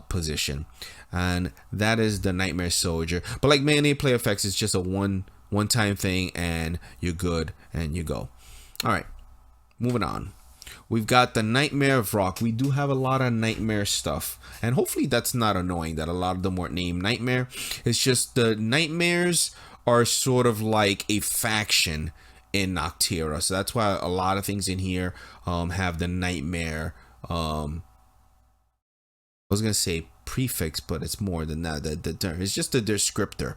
position, and that is the nightmare soldier. But like many play effects, it's just a one-time thing, and you're good and you go. All right, moving on. We've got the Nightmare of Rock. We do have a lot of nightmare stuff, and hopefully that's not annoying that a lot of them weren't named Nightmare. It's just the nightmares are sort of like a faction in Noctyra, so that's why a lot of things in here have the nightmare I was gonna say prefix, but it's more than that. It's just a descriptor.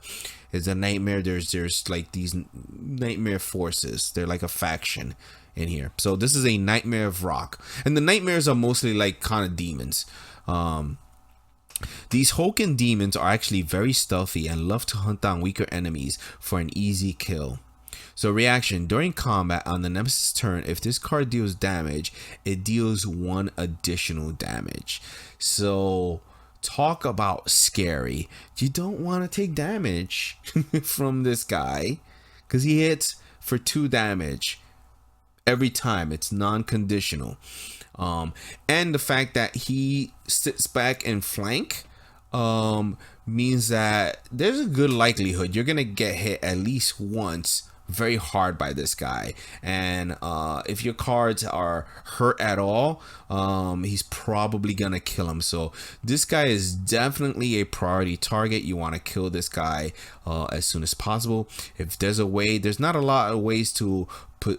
It's a nightmare. There's like these nightmare forces. They're like a faction in here. So this is a nightmare of rock, and the nightmares are mostly like kind of demons. These Hoken demons are actually very stealthy and love to hunt down weaker enemies for an easy kill. So reaction: during combat on the Nemesis turn, if this card deals damage, it deals 1 additional damage. So talk about scary. You don't want to take damage from this guy, because he hits for 2 damage every time. It's non-conditional. And the fact that he sits back and flank means that there's a good likelihood you're gonna get hit at least once very hard by this guy. And if your cards are hurt at all, he's probably gonna kill him. So this guy is definitely a priority target. You want to kill this guy as soon as possible. If there's a way, there's not a lot of ways to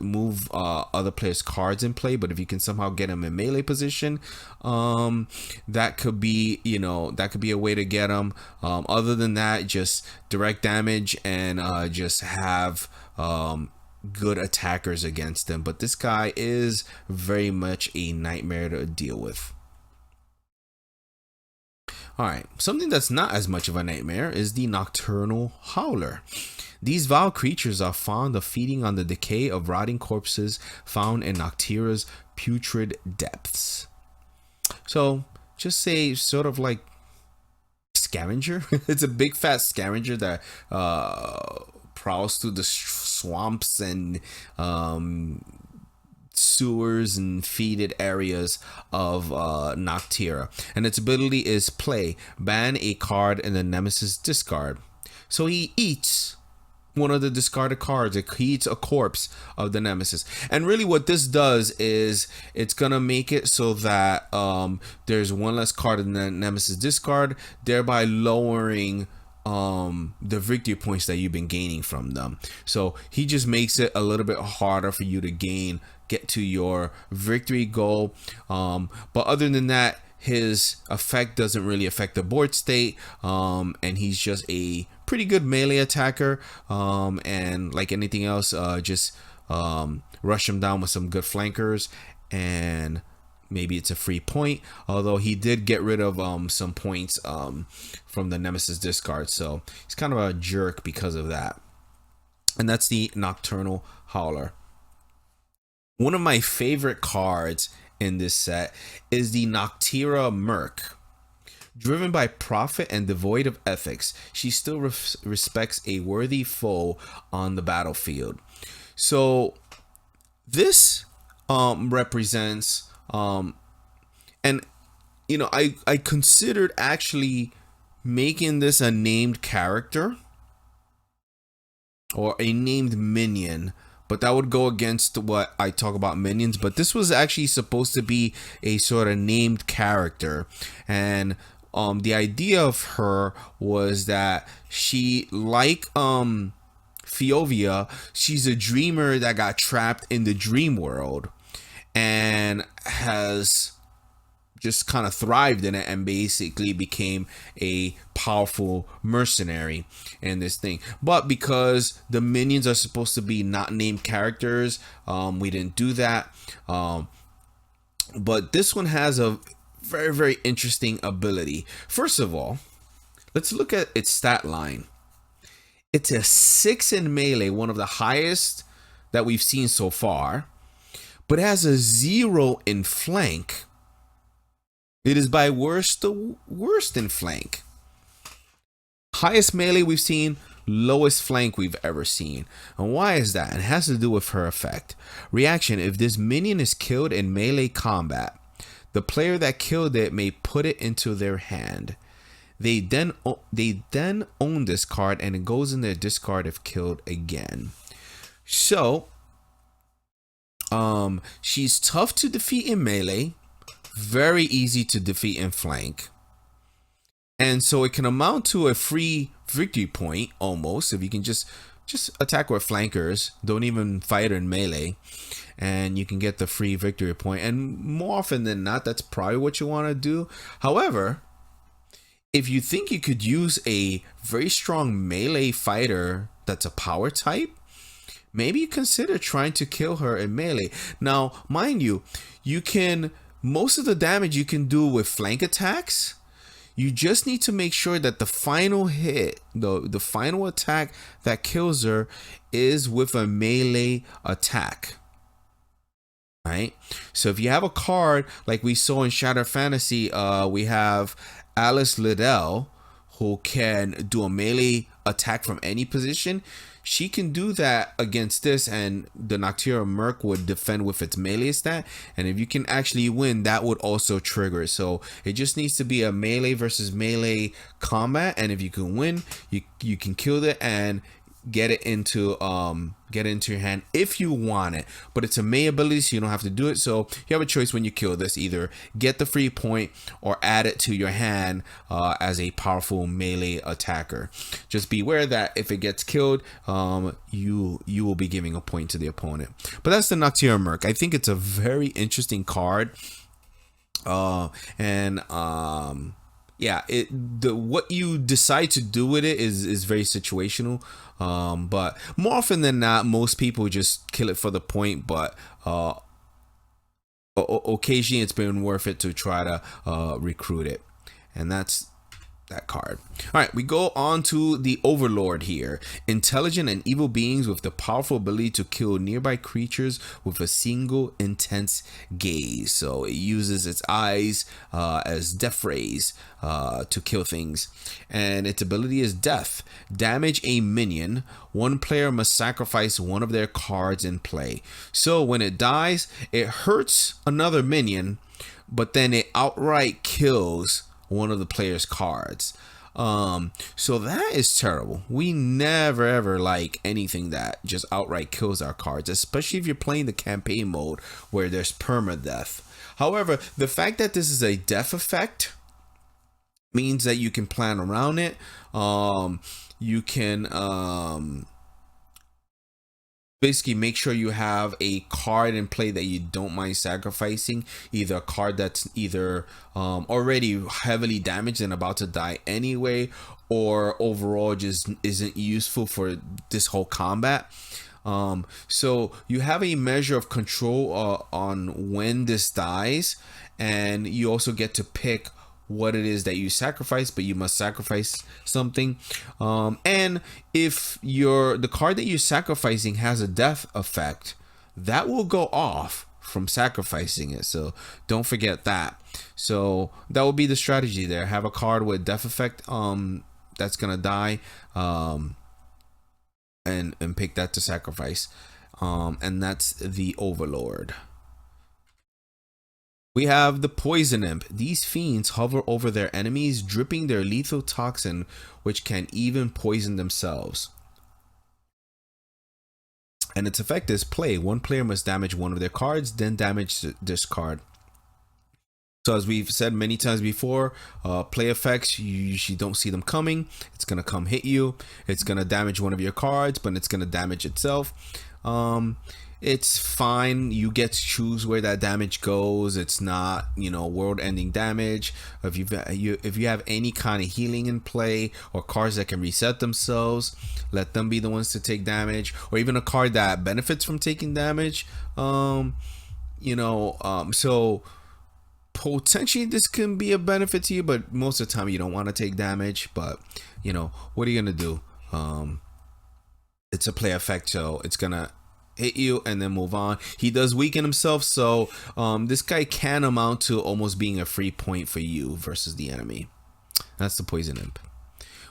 move other players' cards in play, but if you can somehow get him in melee position, that could be, you know, that could be a way to get him. Other than that, just direct damage and just have good attackers against them. But this guy is very much a nightmare to deal with. Alright, something that's not as much of a nightmare is the Nocturnal Howler. These vile creatures are fond of feeding on the decay of rotting corpses found in Noctyra's putrid depths. So just say sort of like scavenger. It's a big fat scavenger that prowls through the swamps and sewers and fetid areas of Noctyra, and its ability is play, ban a card in the Nemesis discard. So he eats one of the discarded cards. It eats a corpse of the Nemesis, and really what this does is it's gonna make it so that there's one less card in the Nemesis discard, thereby lowering the victory points that you've been gaining from them. So he just makes it a little bit harder for you to get to your victory goal. But other than that, his effect doesn't really affect the board state, and he's just a pretty good melee attacker, and like anything else, just rush him down with some good flankers, and maybe it's a free point, although he did get rid of some points from the Nemesis discard, so he's kind of a jerk because of that. And that's the Nocturnal Howler. One of my favorite cards in this set is the Nadira Merc. Driven by profit and devoid of ethics, she still respects a worthy foe on the battlefield. So this represents and you know, I considered actually making this a named character or a named minion, but that would go against what I talk about minions. But this was actually supposed to be a sort of named character, and the idea of her was that she, like Fiovia, she's a dreamer that got trapped in the dream world and has just kind of thrived in it and basically became a powerful mercenary in this thing. But because the minions are supposed to be not named characters, we didn't do that. But this one has a very, very interesting ability. First of all, let's look at its stat line. It's a 6 in melee, one of the highest that we've seen so far, but it has a 0 in flank. It is by worst to worst in flank. Highest melee we've seen, lowest flank we've ever seen. And why is that? It has to do with her effect. Reaction: if this minion is killed in melee combat, the player that killed it may put it into their hand. They then own this card, and it goes in their discard if killed again. So she's tough to defeat in melee, very easy to defeat in flank, and so it can amount to a free victory point almost if you can just attack with flankers, don't even fight in melee, and you can get the free victory point. And more often than not, that's probably what you want to do. However, if you think you could use a very strong melee fighter that's a power type, maybe you consider trying to kill her in melee. Now, mind you, you can, most of the damage you can do with flank attacks. You just need to make sure that the final hit, the final attack that kills her is with a melee attack. Right? So if you have a card like we saw in Shattered Fantasy, we have Alice Liddell, who can do a melee attack from any position. She can do that against this, and the Noctyra Merc would defend with its melee stat. And if you can actually win, that would also trigger. So it just needs to be a melee versus melee combat, and if you can win, you can kill it and get it into your hand if you want it. But it's a May ability, so you don't have to do it. So you have a choice when you kill this: either get the free point or add it to your hand as a powerful melee attacker. Just beware that if it gets killed, you will be giving a point to the opponent. But that's the Noctyra Merc. I think it's a very interesting card. Yeah, what you decide to do with it is very situational. But more often than not, most people just kill it for the point. But occasionally, it's been worth it to try to recruit it, and that's that card. All right, we go on to the Overlord here. Intelligent and evil beings with the powerful ability to kill nearby creatures with a single intense gaze. So it uses its eyes as death rays to kill things. And its ability is death. Damage a minion. One player must sacrifice one of their cards in play. So when it dies, it hurts another minion, but then it outright kills one of the player's cards. So that is terrible. We never ever like anything that just outright kills our cards, especially if you're playing the campaign mode where there's permadeath. However, the fact that this is a death effect means that you can plan around it. You can basically make sure you have a card in play that you don't mind sacrificing, either a card that's either already heavily damaged and about to die anyway, or overall just isn't useful for this whole combat. So you have a measure of control on when this dies, and you also get to pick what it is that you sacrifice, but you must sacrifice something. And if the card that you're sacrificing has a death effect, that will go off from sacrificing it. So don't forget that. So that will be the strategy there. Have a card with death effect that's gonna die, and pick that to sacrifice. And that's the Overlord. We have the Poison Imp. These fiends hover over their enemies, dripping their lethal toxin, which can even poison themselves. And its effect is play. One player must damage one of their cards, then damage this card. So as we've said many times before, play effects, you usually don't see them coming. It's going to come hit you. It's going to damage one of your cards, but it's going to damage itself. It's fine. You get to choose where that damage goes. It's not, world-ending damage. If you have any kind of healing in play, or cards that can reset themselves, let them be the ones to take damage, or even a card that benefits from taking damage. So potentially this can be a benefit to you, but most of the time you don't want to take damage. But what are you gonna do? It's a play effect, so it's gonna hit you and then move on. He does weaken himself, so this guy can amount to almost being a free point for you versus the enemy. That's the Poison Imp.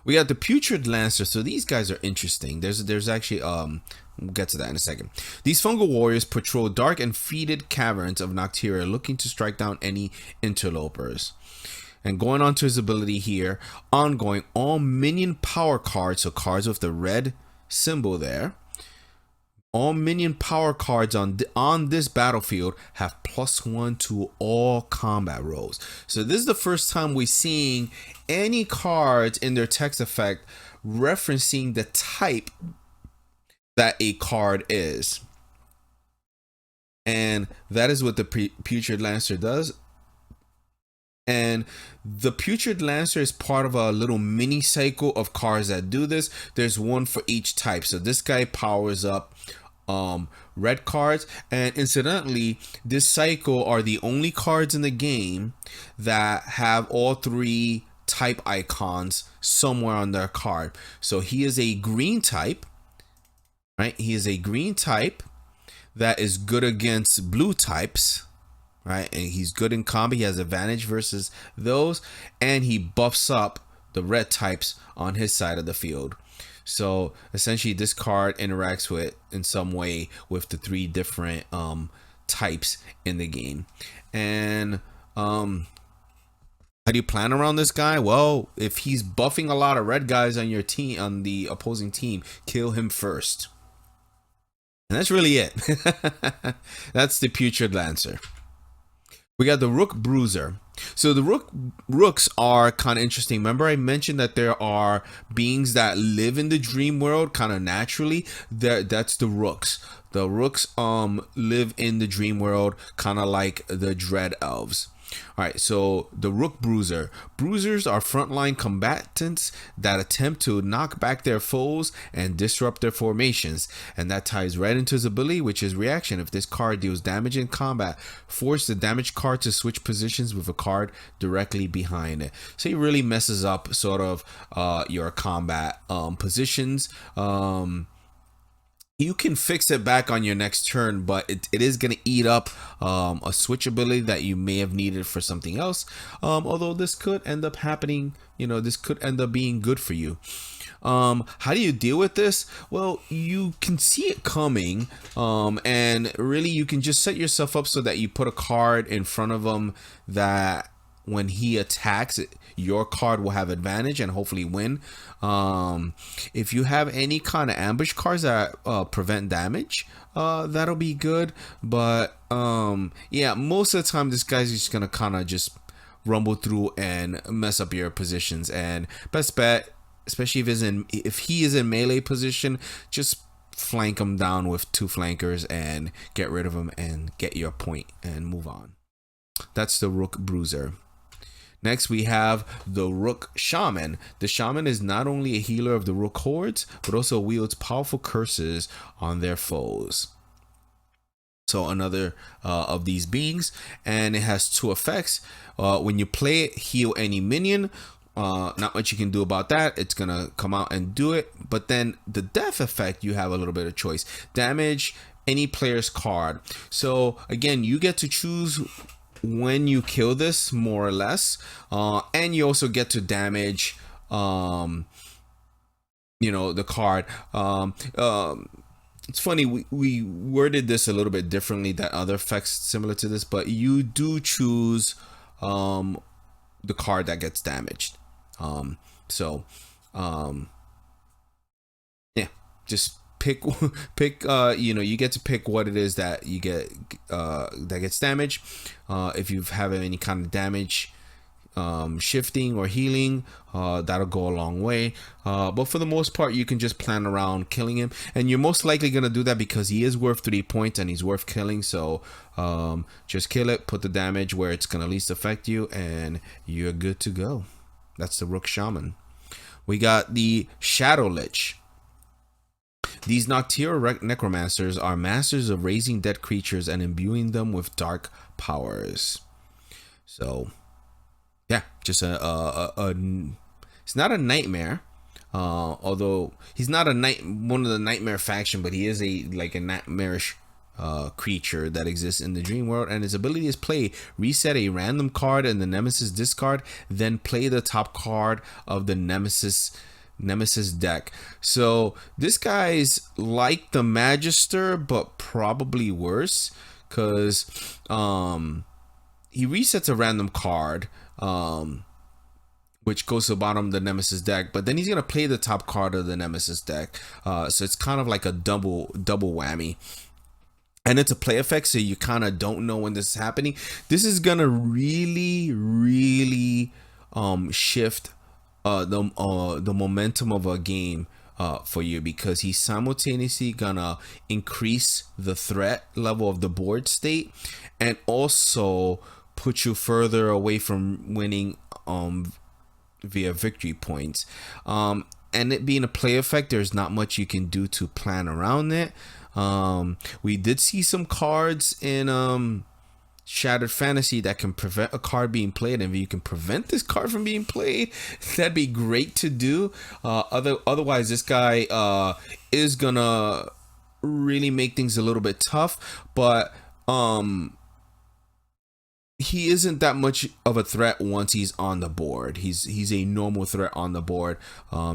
We got the Putur Lancer. So these guys are interesting. There's actually we'll get to that in a second. These fungal warriors patrol dark and fetid caverns of Noctyra, looking to strike down any interlopers. And going on to his ability here, ongoing, all minion power cards, so cards with the red symbol there, all minion power cards on this battlefield have +1 to all combat rolls. So this is the first time we're seeing any cards in their text effect referencing the type that a card is. And that is what the Putur Lancer does. And the Putur Lancer is part of a little mini cycle of cards that do this. There's one for each type. So this guy powers up red cards, and incidentally, this cycle are the only cards in the game that have all three type icons somewhere on their card. So he is a green type, right? He is a green type that is good against blue types, right? And he's good in combat. He has advantage versus those, and he buffs up the red types on his side of the field. So essentially, this card interacts with in some way with the three different types in the game. And how do you plan around this guy? Well, if he's buffing a lot of red guys on your team, on the opposing team, kill him first. And that's really it. That's the Putur Lancer. We got the Rook Bruiser. So the rooks are kind of interesting. Remember I mentioned that there are beings that live in the dream world kind of naturally. That's the rooks. The rooks live in the dream world kind of like the dread elves. All right, so the Rook Bruiser. Bruisers are frontline combatants that attempt to knock back their foes and disrupt their formations. And that ties right into his ability, which is reaction. If this card deals damage in combat, force the damaged card to switch positions with a card directly behind it. So he really messes up sort of your combat positions. You can fix it back on your next turn, but it is going to eat up a switch ability that you may have needed for something else. Although this could end up happening, this could end up being good for you. How do you deal with this? Well, you can see it coming, and really you can just set yourself up so that you put a card in front of him that when he attacks, your card will have advantage and hopefully win. If you have any kind of ambush cards that prevent damage, that'll be good. But yeah, most of the time this guy's just gonna kind of just rumble through and mess up your positions. And best bet, especially if he is in melee position, just flank him down with two flankers and get rid of him and get your point and move on. That's the Rook Bruiser. Next, we have the Rook Shaman. The Shaman is not only a healer of the Rook hordes, but also wields powerful curses on their foes. So another of these beings, and it has two effects. When you play it, heal any minion. Not much you can do about that. It's gonna come out and do it. But then the death effect, you have a little bit of choice. Damage any player's card. So again, you get to choose when you kill this, more or less, and you also get to damage the card. It's funny, we worded this a little bit differently than other effects similar to this, but you do choose the card that gets damaged. Yeah, just pick you get to pick what it is that you get that gets damaged. If you have any kind of damage shifting or healing, that'll go a long way. But for the most part, you can just plan around killing him, and you're most likely gonna do that because he is worth 3 points and he's worth killing. So just kill it, put the damage where it's gonna least affect you, and you're good to go. That's the Rook Shaman. We got the Shadow Lich. These Noctyra necromancers are masters of raising dead creatures and imbuing them with dark powers. So yeah, just it's not a nightmare, although he's not one of the nightmare faction, but he is a nightmarish creature that exists in the dream world, and his ability is play reset a random card in the nemesis discard, then play the top card of the nemesis deck. So this guy's like the Magister, but probably worse, because he resets a random card which goes to the bottom of the nemesis deck, but then he's gonna play the top card of the nemesis deck, so it's kind of like a double whammy. And it's a play effect, so you kind of don't know when this is happening. This is gonna really shift the momentum of a game for you, because he's simultaneously gonna increase the threat level of the board state and also put you further away from winning via victory points. And it being a play effect, there's not much you can do to plan around it. We did see some cards in Shattered Fantasy that can prevent a card being played, and if you can prevent this card from being played, that'd be great to do. Otherwise, this guy is gonna really make things a little bit tough, but he isn't that much of a threat once he's on the board. He's a normal threat on the board.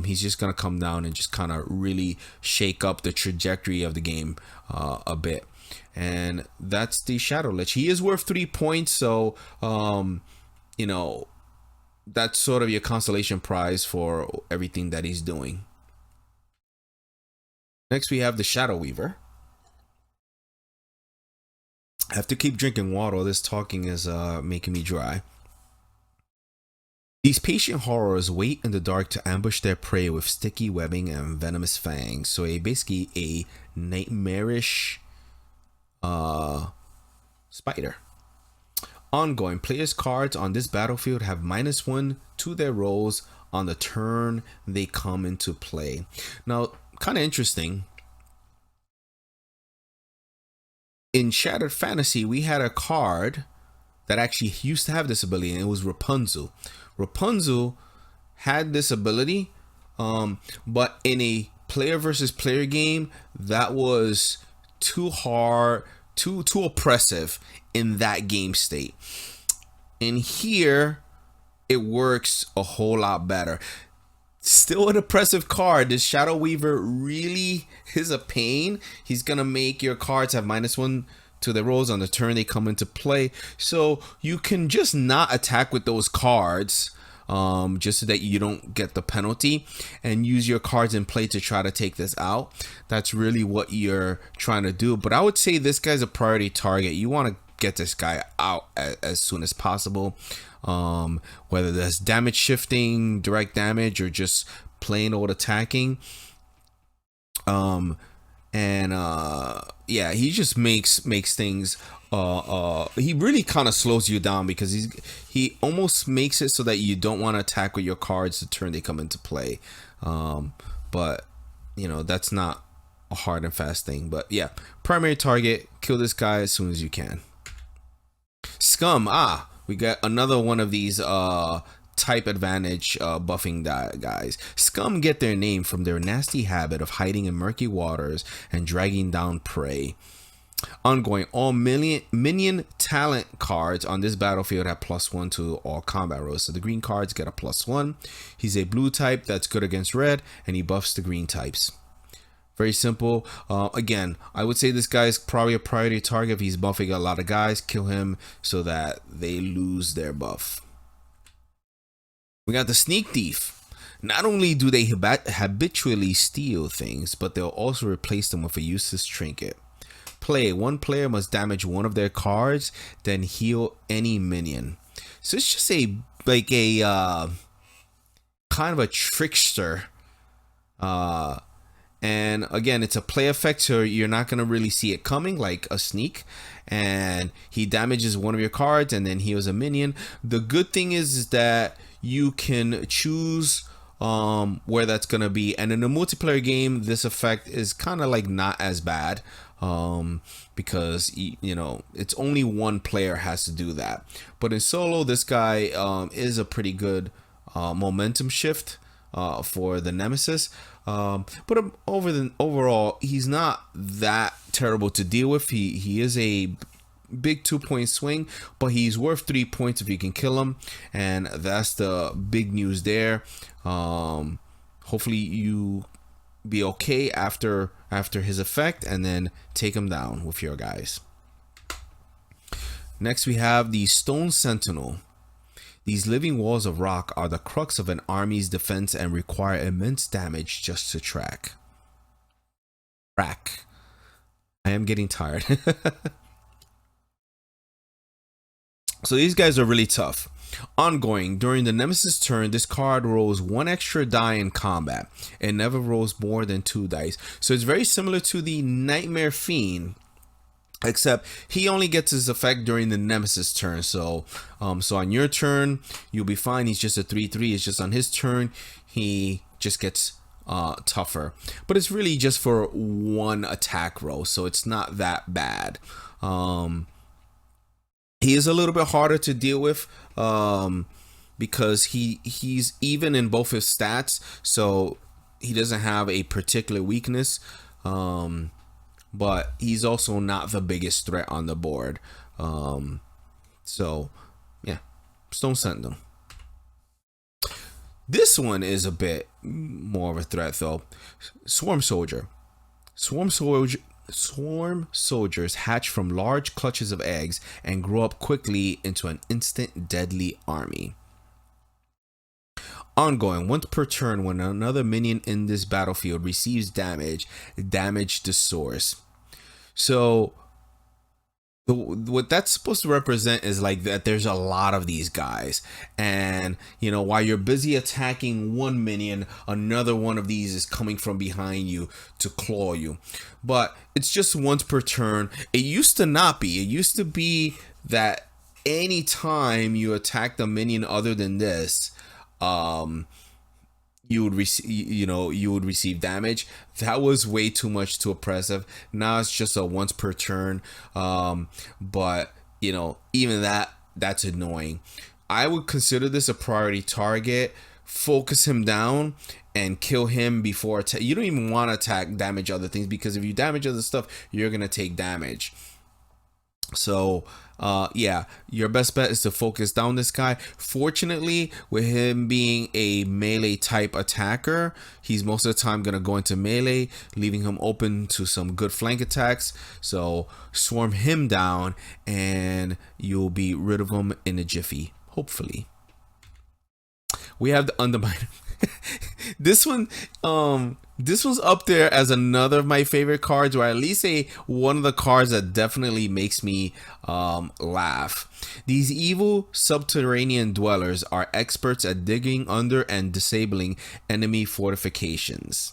He's just gonna come down and just kind of really shake up the trajectory of the game a bit. And that's the Shadow Lich. He is worth 3 points, so you know, that's sort of your consolation prize for everything that he's doing. Next we have the Shadow Weaver. I have to keep drinking water. This talking is making me dry. These patient horrors wait in the dark to ambush their prey with sticky webbing and venomous fangs. So basically a nightmarish spider. Ongoing, players' cards on this battlefield have -1 to their rolls on the turn they come into play. Now, kind of interesting. In Shattered Fantasy, we had a card that actually used to have this ability, and it was Rapunzel. Rapunzel had this ability, but in a player versus player game, that was too hard, too oppressive in that game state. And here, it works a whole lot better. Still an oppressive card. This Shadow Weaver really is a pain. He's gonna make your cards have -1 to their rolls on the turn they come into play, so you can just not attack with those cards, just so that you don't get the penalty, and use your cards in play to try to take this out. That's really what you're trying to do. But I would say this guy's a priority target. You want to get this guy out as soon as possible, whether that's damage shifting, direct damage, or just plain old attacking. Yeah, he just makes things he really kind of slows you down, because he almost makes it so that you don't want to attack with your cards the turn they come into play. But you know, that's not a hard and fast thing. But yeah, primary target, kill this guy as soon as you can. Scum. We got another one of these type advantage buffing guys. Scum get their name from their nasty habit of hiding in murky waters and dragging down prey. Ongoing, all minion talent cards on this battlefield have +1 to all combat rolls. So the green cards get a +1. He's a blue type that's good against red, and he buffs the green types. Very simple. Again, I would say this guy is probably a priority target. If he's buffing a lot of guys, kill him so that they lose their buff. We got the Sneak Thief. Not only do they habitually steal things, but they'll also replace them with a useless trinket. Play. One player must damage one of their cards, then heal any minion. So it's just a kind of a trickster. And again, it's a play effect, so you're not going to really see it coming, like a sneak. And he damages one of your cards and then heals a minion. The good thing is that you can choose where that's going to be. And in a multiplayer game, this effect is kind of like not as bad, because you know, it's only one player has to do that. But in solo, this guy is a pretty good momentum shift for the Nemesis. But overall, he's not that terrible to deal with. He is a big 2-point swing, but he's worth 3 points if you can kill him, and that's the big news there. Hopefully you be okay after his effect, and then take him down with your guys. Next we have the Stone Sentinel. These living walls of rock are the crux of an army's defense and require immense damage just to track. I am getting tired. So these guys are really tough. Ongoing, during the Nemesis turn, this card rolls 1 extra die in combat. It never rolls more than 2 dice. So it's very similar to the Nightmare Fiend, except he only gets his effect during the nemesis turn. So so on your turn you'll be fine. He's just a 3/3. It's just on his turn he just gets tougher, but it's really just for one attack roll, so it's not that bad. He is a little bit harder to deal with because he's even in both his stats, so he doesn't have a particular weakness, but he's also not the biggest threat on the board. So yeah, just don't send them. This one is a bit more of a threat though. Swarm Soldier. Swarm soldiers hatch from large clutches of eggs and grow up quickly into an instant deadly army. Ongoing, once per turn, when another minion in this battlefield receives damage the source. So what that's supposed to represent is like that there's a lot of these guys, and you know, while you're busy attacking one minion, another one of these is coming from behind you to claw you. But it's just once per turn. It used to not be. It used to be that anytime you attacked a minion other than this, you would receive, you would receive damage. That was way too much, too oppressive. Now it's just a once per turn, but you know, even that's annoying. I would consider this a priority target. Focus him down and kill him before you don't even want to attack damage other things, because if you damage other stuff you're gonna take damage. So yeah, your best bet is to focus down this guy. Fortunately, with him being a melee type attacker, he's most of the time gonna go into melee, leaving him open to some good flank attacks. So swarm him down and you'll be rid of him in a jiffy, hopefully. We have the Underminer. This one's up there as another of my favorite cards, or at least one of the cards that definitely makes me laugh. These evil subterranean dwellers are experts at digging under and disabling enemy fortifications.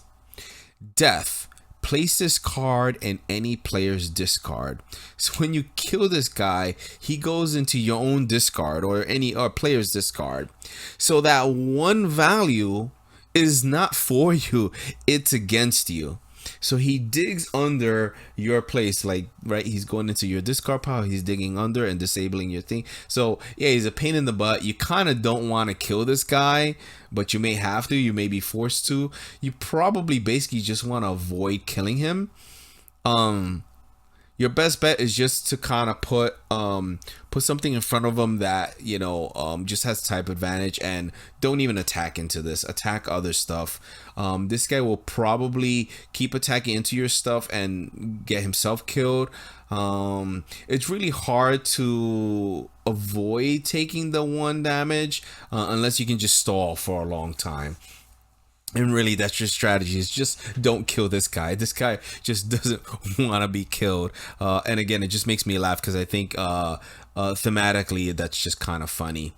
Death. Place this card in any player's discard. So when you kill this guy, he goes into your own discard or player's discard. So that one value is not for you, it's against you. So he digs under your place, like, right, he's going into your discard pile, he's digging under and disabling your thing. So yeah, he's a pain in the butt. You kind of don't want to kill this guy, but you may have to, you may be forced to. You probably basically just want to avoid killing him. Your best bet is just to kind of put something in front of him that, you know, just has type advantage, and don't even attack into this. Attack other stuff. This guy will probably keep attacking into your stuff and get himself killed. It's really hard to avoid taking the 1 damage unless you can just stall for a long time. And really, that's your strategy, is just don't kill this guy. This guy just doesn't want to be killed. And again, it just makes me laugh because I think thematically that's just kind of funny.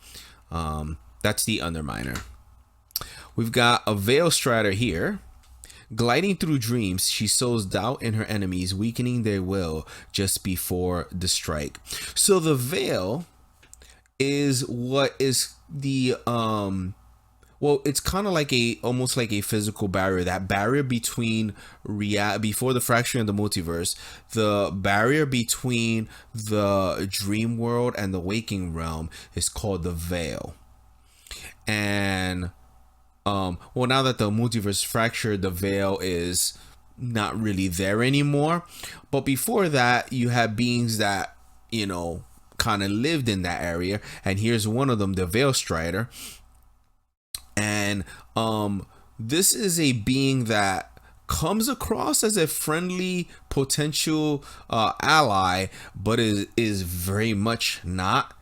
That's the Underminer. We've got a Veil Strider here. Gliding through dreams, she sows doubt in her enemies, weakening their will just before the strike. So the Veil is what is the well, it's kind of like almost like a physical barrier. That barrier between before the fracturing of the multiverse, the barrier between the dream world and the waking realm is called the Veil. And well, now that the multiverse fractured, the Veil is not really there anymore. But before that, you had beings that, you know, kind of lived in that area, and here's one of them, the Veil Strider. And this is a being that comes across as a friendly potential ally, but is very much not.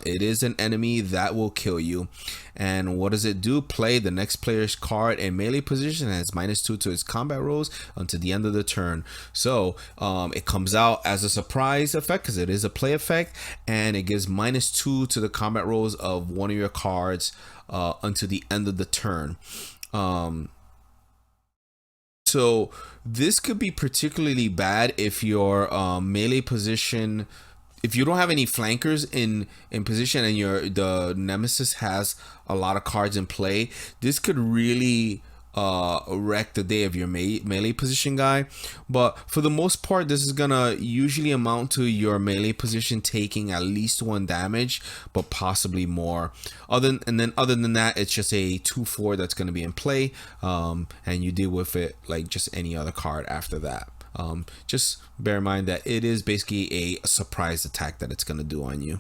It is an enemy that will kill you. And what does it do? Play the next player's card in melee position and has -2 to its combat rolls until the end of the turn. So it comes out as a surprise effect because it is a play effect, and it gives -2 to the combat rolls of one of your cards until the end of the turn. So this could be particularly bad if your melee position, if you don't have any flankers in position and the nemesis has a lot of cards in play. This could really wreck the day of your melee position guy. But for the most part, this is gonna usually amount to your melee position taking at least 1 damage, but possibly more. Other than that, it's just a 2/4 that's gonna be in play, and you deal with it like just any other card after that. Just bear in mind that it is basically a surprise attack that it's gonna do on you.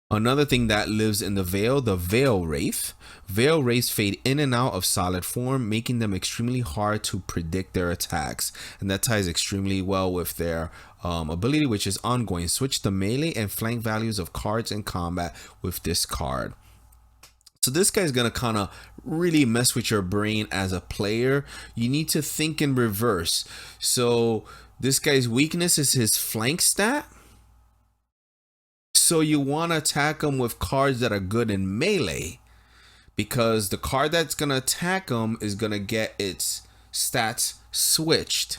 Another thing that lives in the Veil Wraith. Veil Wraiths fade in and out of solid form, making them extremely hard to predict their attacks. And that ties extremely well with their ability, which is ongoing. Switch the melee and flank values of cards in combat with this card. So this guy's gonna kind of really mess with your brain as a player. You need to think in reverse. So this guy's weakness is his flank stat. So you want to attack him with cards that are good in melee, because the card that's going to attack him is going to get its stats switched,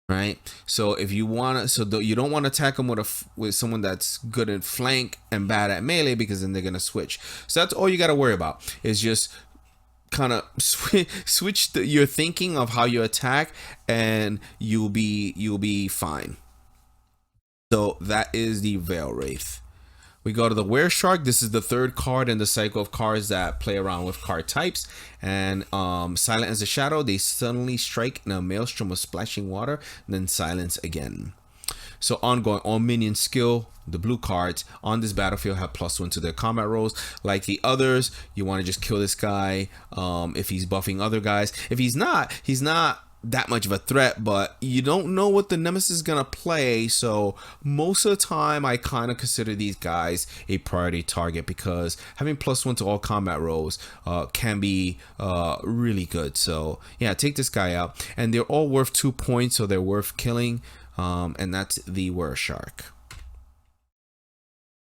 right? So if you want to, you don't want to attack him with someone that's good at flank and bad at melee, because then they're going to switch. So that's all you got to worry about, is just kind of switch your thinking of how you attack, and you'll be fine. So that is the Veil Wraith. We go to the Were Shark. This is the 3rd card in the cycle of cards that play around with card types. And silent as a shadow, they suddenly strike in a maelstrom of splashing water, and then silence again. So ongoing, all minion skill, the blue cards on this battlefield have +1 to their combat rolls. Like the others, you want to just kill this guy if he's buffing other guys. If he's not that much of a threat, but you don't know what the nemesis is gonna play, so most of the time I kind of consider these guys a priority target, because having +1 to all combat rolls can be really good. So yeah, take this guy out, and they're all worth 2 points, so they're worth killing, and that's the Were Shark.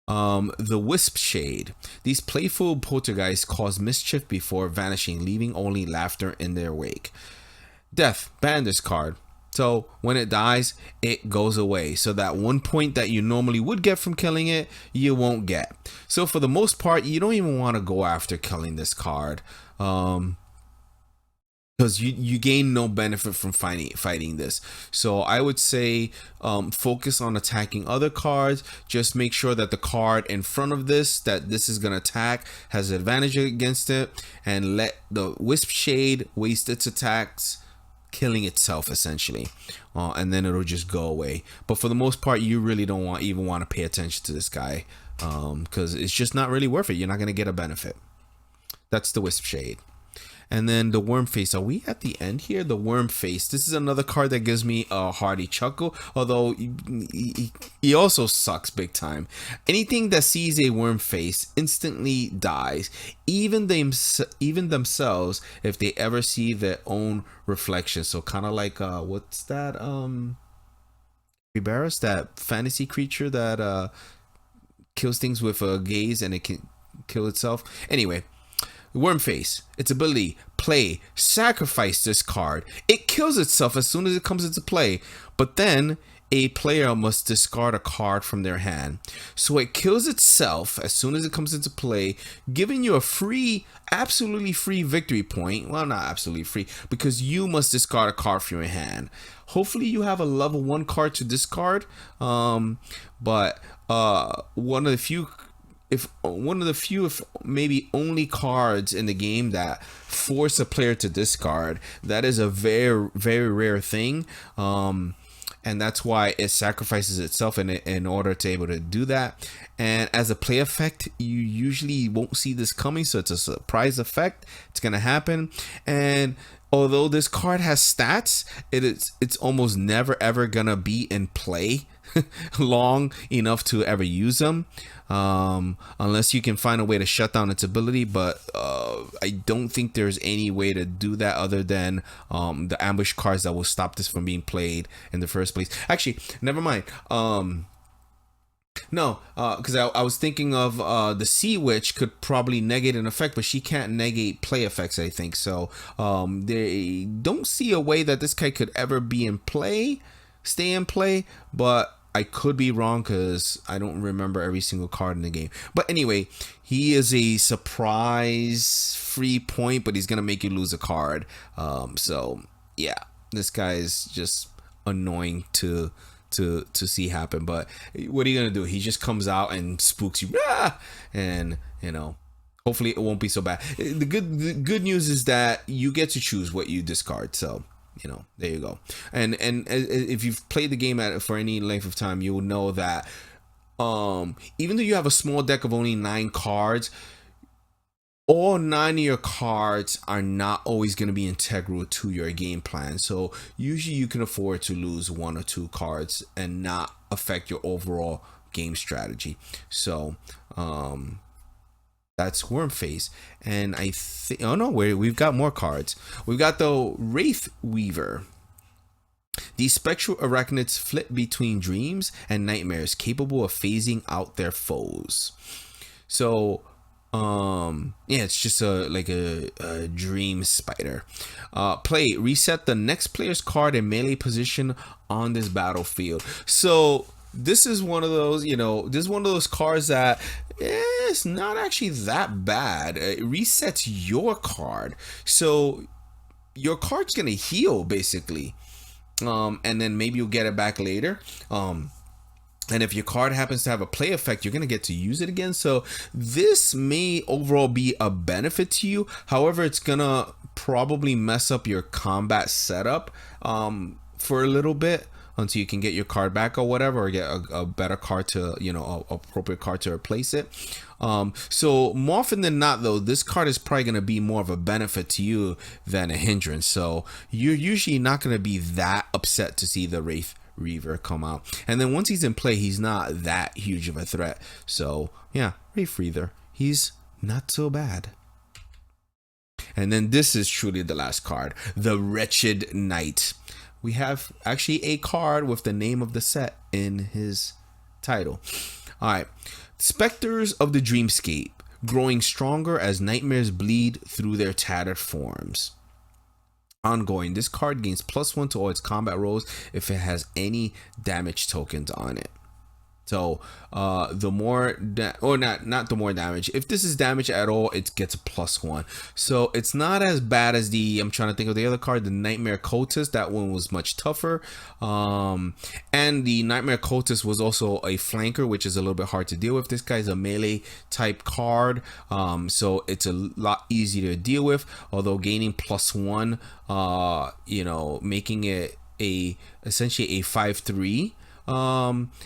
The Wisp Shade. These playful poltergeists cause mischief before vanishing, leaving only laughter in their wake. Death, ban this card. So when it dies, it goes away. So that 1 point that you normally would get from killing it, you won't get. So for the most part, you don't even want to go after killing this card, because you gain no benefit from fighting this. So I would say focus on attacking other cards. Just make sure that the card in front of this is going to attack has advantage against it, and let the Wisp Shade waste its attacks, killing itself essentially, and then it'll just go away. But for the most part, you really don't even want to pay attention to this guy, because it's just not really worth it. You're not going to get a benefit. That's the Wisp Shade. And then the Worm Face. Are we at the end here? The Worm Face. This is another card that gives me a hearty chuckle, although he also sucks big time. Anything that sees a Worm Face instantly dies, even themselves, if they ever see their own reflection. So kind of like what's that? Riberas, that fantasy creature that kills things with a gaze, and it can kill itself. Anyway. Worm Face, its ability, play, sacrifice this card. It kills itself as soon as it comes into play, but then a player must discard a card from their hand. So it kills itself as soon as it comes into play, giving you a absolutely free victory point. Well, not absolutely free, because you must discard a card from your hand. Hopefully you have a level 1 card to discard, but one of the few, if maybe only cards in the game that force a player to discard. That is a very, very rare thing, and that's why it sacrifices itself in order to be able to do that. And as a play effect, you usually won't see this coming, so it's a surprise effect. It's gonna happen. And although this card has stats, it's almost never ever gonna be in play long enough to ever use them, unless you can find a way to shut down its ability. But I don't think there's any way to do that other than the ambush cards that will stop this from being played in the first place. Actually, never mind. No, because I was thinking of the Sea Witch could probably negate an effect, but she can't negate play effects, I think. So they don't see a way that this guy could ever be in play, stay in play, but I could be wrong because I don't remember every single card in the game. But anyway, he is a surprise free point, but he's going to make you lose a card. So yeah, this guy is just annoying to see happen. But what are you gonna do? He just comes out and spooks you, and you know, hopefully it won't be so bad. The good news is that you get to choose what you discard, so you know, there you go. And if you've played the game for any length of time, you will know that even though you have a small deck of only 9 cards, all 9 of your cards are not always going to be integral to your game plan. So usually you can afford to lose 1 or 2 cards and not affect your overall game strategy. So that's Wormface. And I think, oh no, we've got more cards. We've got the Wraith Weaver. These spectral arachnids flit between dreams and nightmares, capable of phasing out their foes. So yeah, it's just a dream spider. Play, reset the next player's card in melee position on this battlefield. So this is one of those, you know, this is one of those cards that it's not actually that bad. It resets your card, so your card's gonna heal basically, and then maybe you'll get it back later. And if your card happens to have a play effect, you're going to get to use it again. So this may overall be a benefit to you. However, it's going to probably mess up your combat setup for a little bit until you can get your card back or whatever, or get a better card to, you know, a appropriate card to replace it. So more often than not, though, this card is probably going to be more of a benefit to you than a hindrance. So you're usually not going to be that upset to see the Wraith Weaver come out, and then once he's in play, he's not that huge of a threat. So yeah, Wraith Weaver, he's not so bad. And then this is truly the last card, the Wretched Knight. We have actually a card with the name of the set in his title. All right, Specters of the Dreamscape, growing stronger as nightmares bleed through their tattered forms. Ongoing, this card gains +1 to all its combat rolls if it has any damage tokens on it. So the more not the more damage, if this is damage at all, it gets a +1. So it's not as bad as the, I'm trying to think of the other card, the Nightmare Cultist. That one was much tougher, and the Nightmare Cultist was also a flanker, which is a little bit hard to deal with. This guy's a melee type card, so it's a lot easier to deal with, although gaining +1, you know, making it essentially a 5/3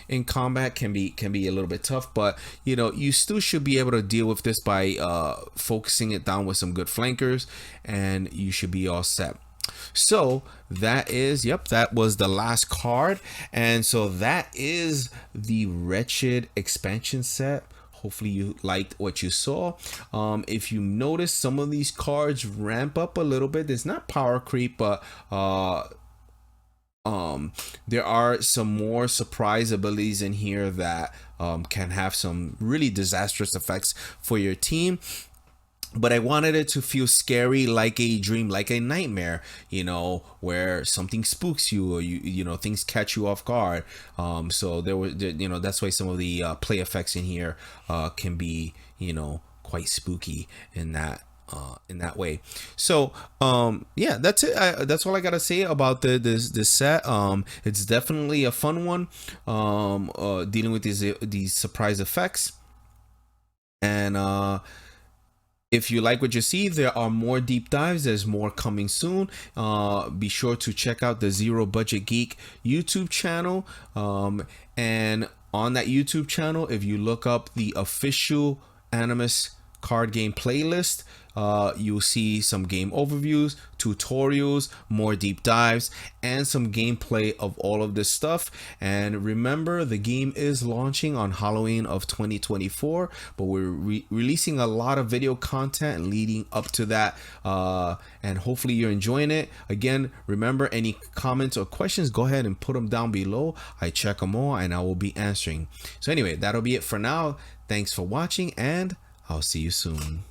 in combat can be a little bit tough. But you know, you still should be able to deal with this by focusing it down with some good flankers, and you should be all set. So that is, yep, that was the last card, and so that is the Wretched expansion set. Hopefully you liked what you saw. If you notice, some of these cards ramp up a little bit. There's not power creep, but there are some more surprise abilities in here that can have some really disastrous effects for your team. But I wanted it to feel scary, like a dream, like a nightmare, you know, where something spooks you, or you know, things catch you off guard. So there were, you know, that's why some of the play effects in here can be, you know, quite spooky in that way. So yeah, that's it. That's all I gotta say about this set. It's definitely a fun one, dealing with these surprise effects. And if you like what you see, there are more deep dives. There's more coming soon. Be sure to check out the Zero Budget Geek YouTube channel, and on that YouTube channel, if you look up the official Animus card game playlist, you'll see some game overviews, tutorials, more deep dives, and some gameplay of all of this stuff. And remember, the game is launching on Halloween of 2024, but we're releasing a lot of video content leading up to that, and hopefully you're enjoying it. Again, remember, any comments or questions, go ahead and put them down below. I check them all and I will be answering. So anyway, that'll be it for now. Thanks for watching, and I'll see you soon.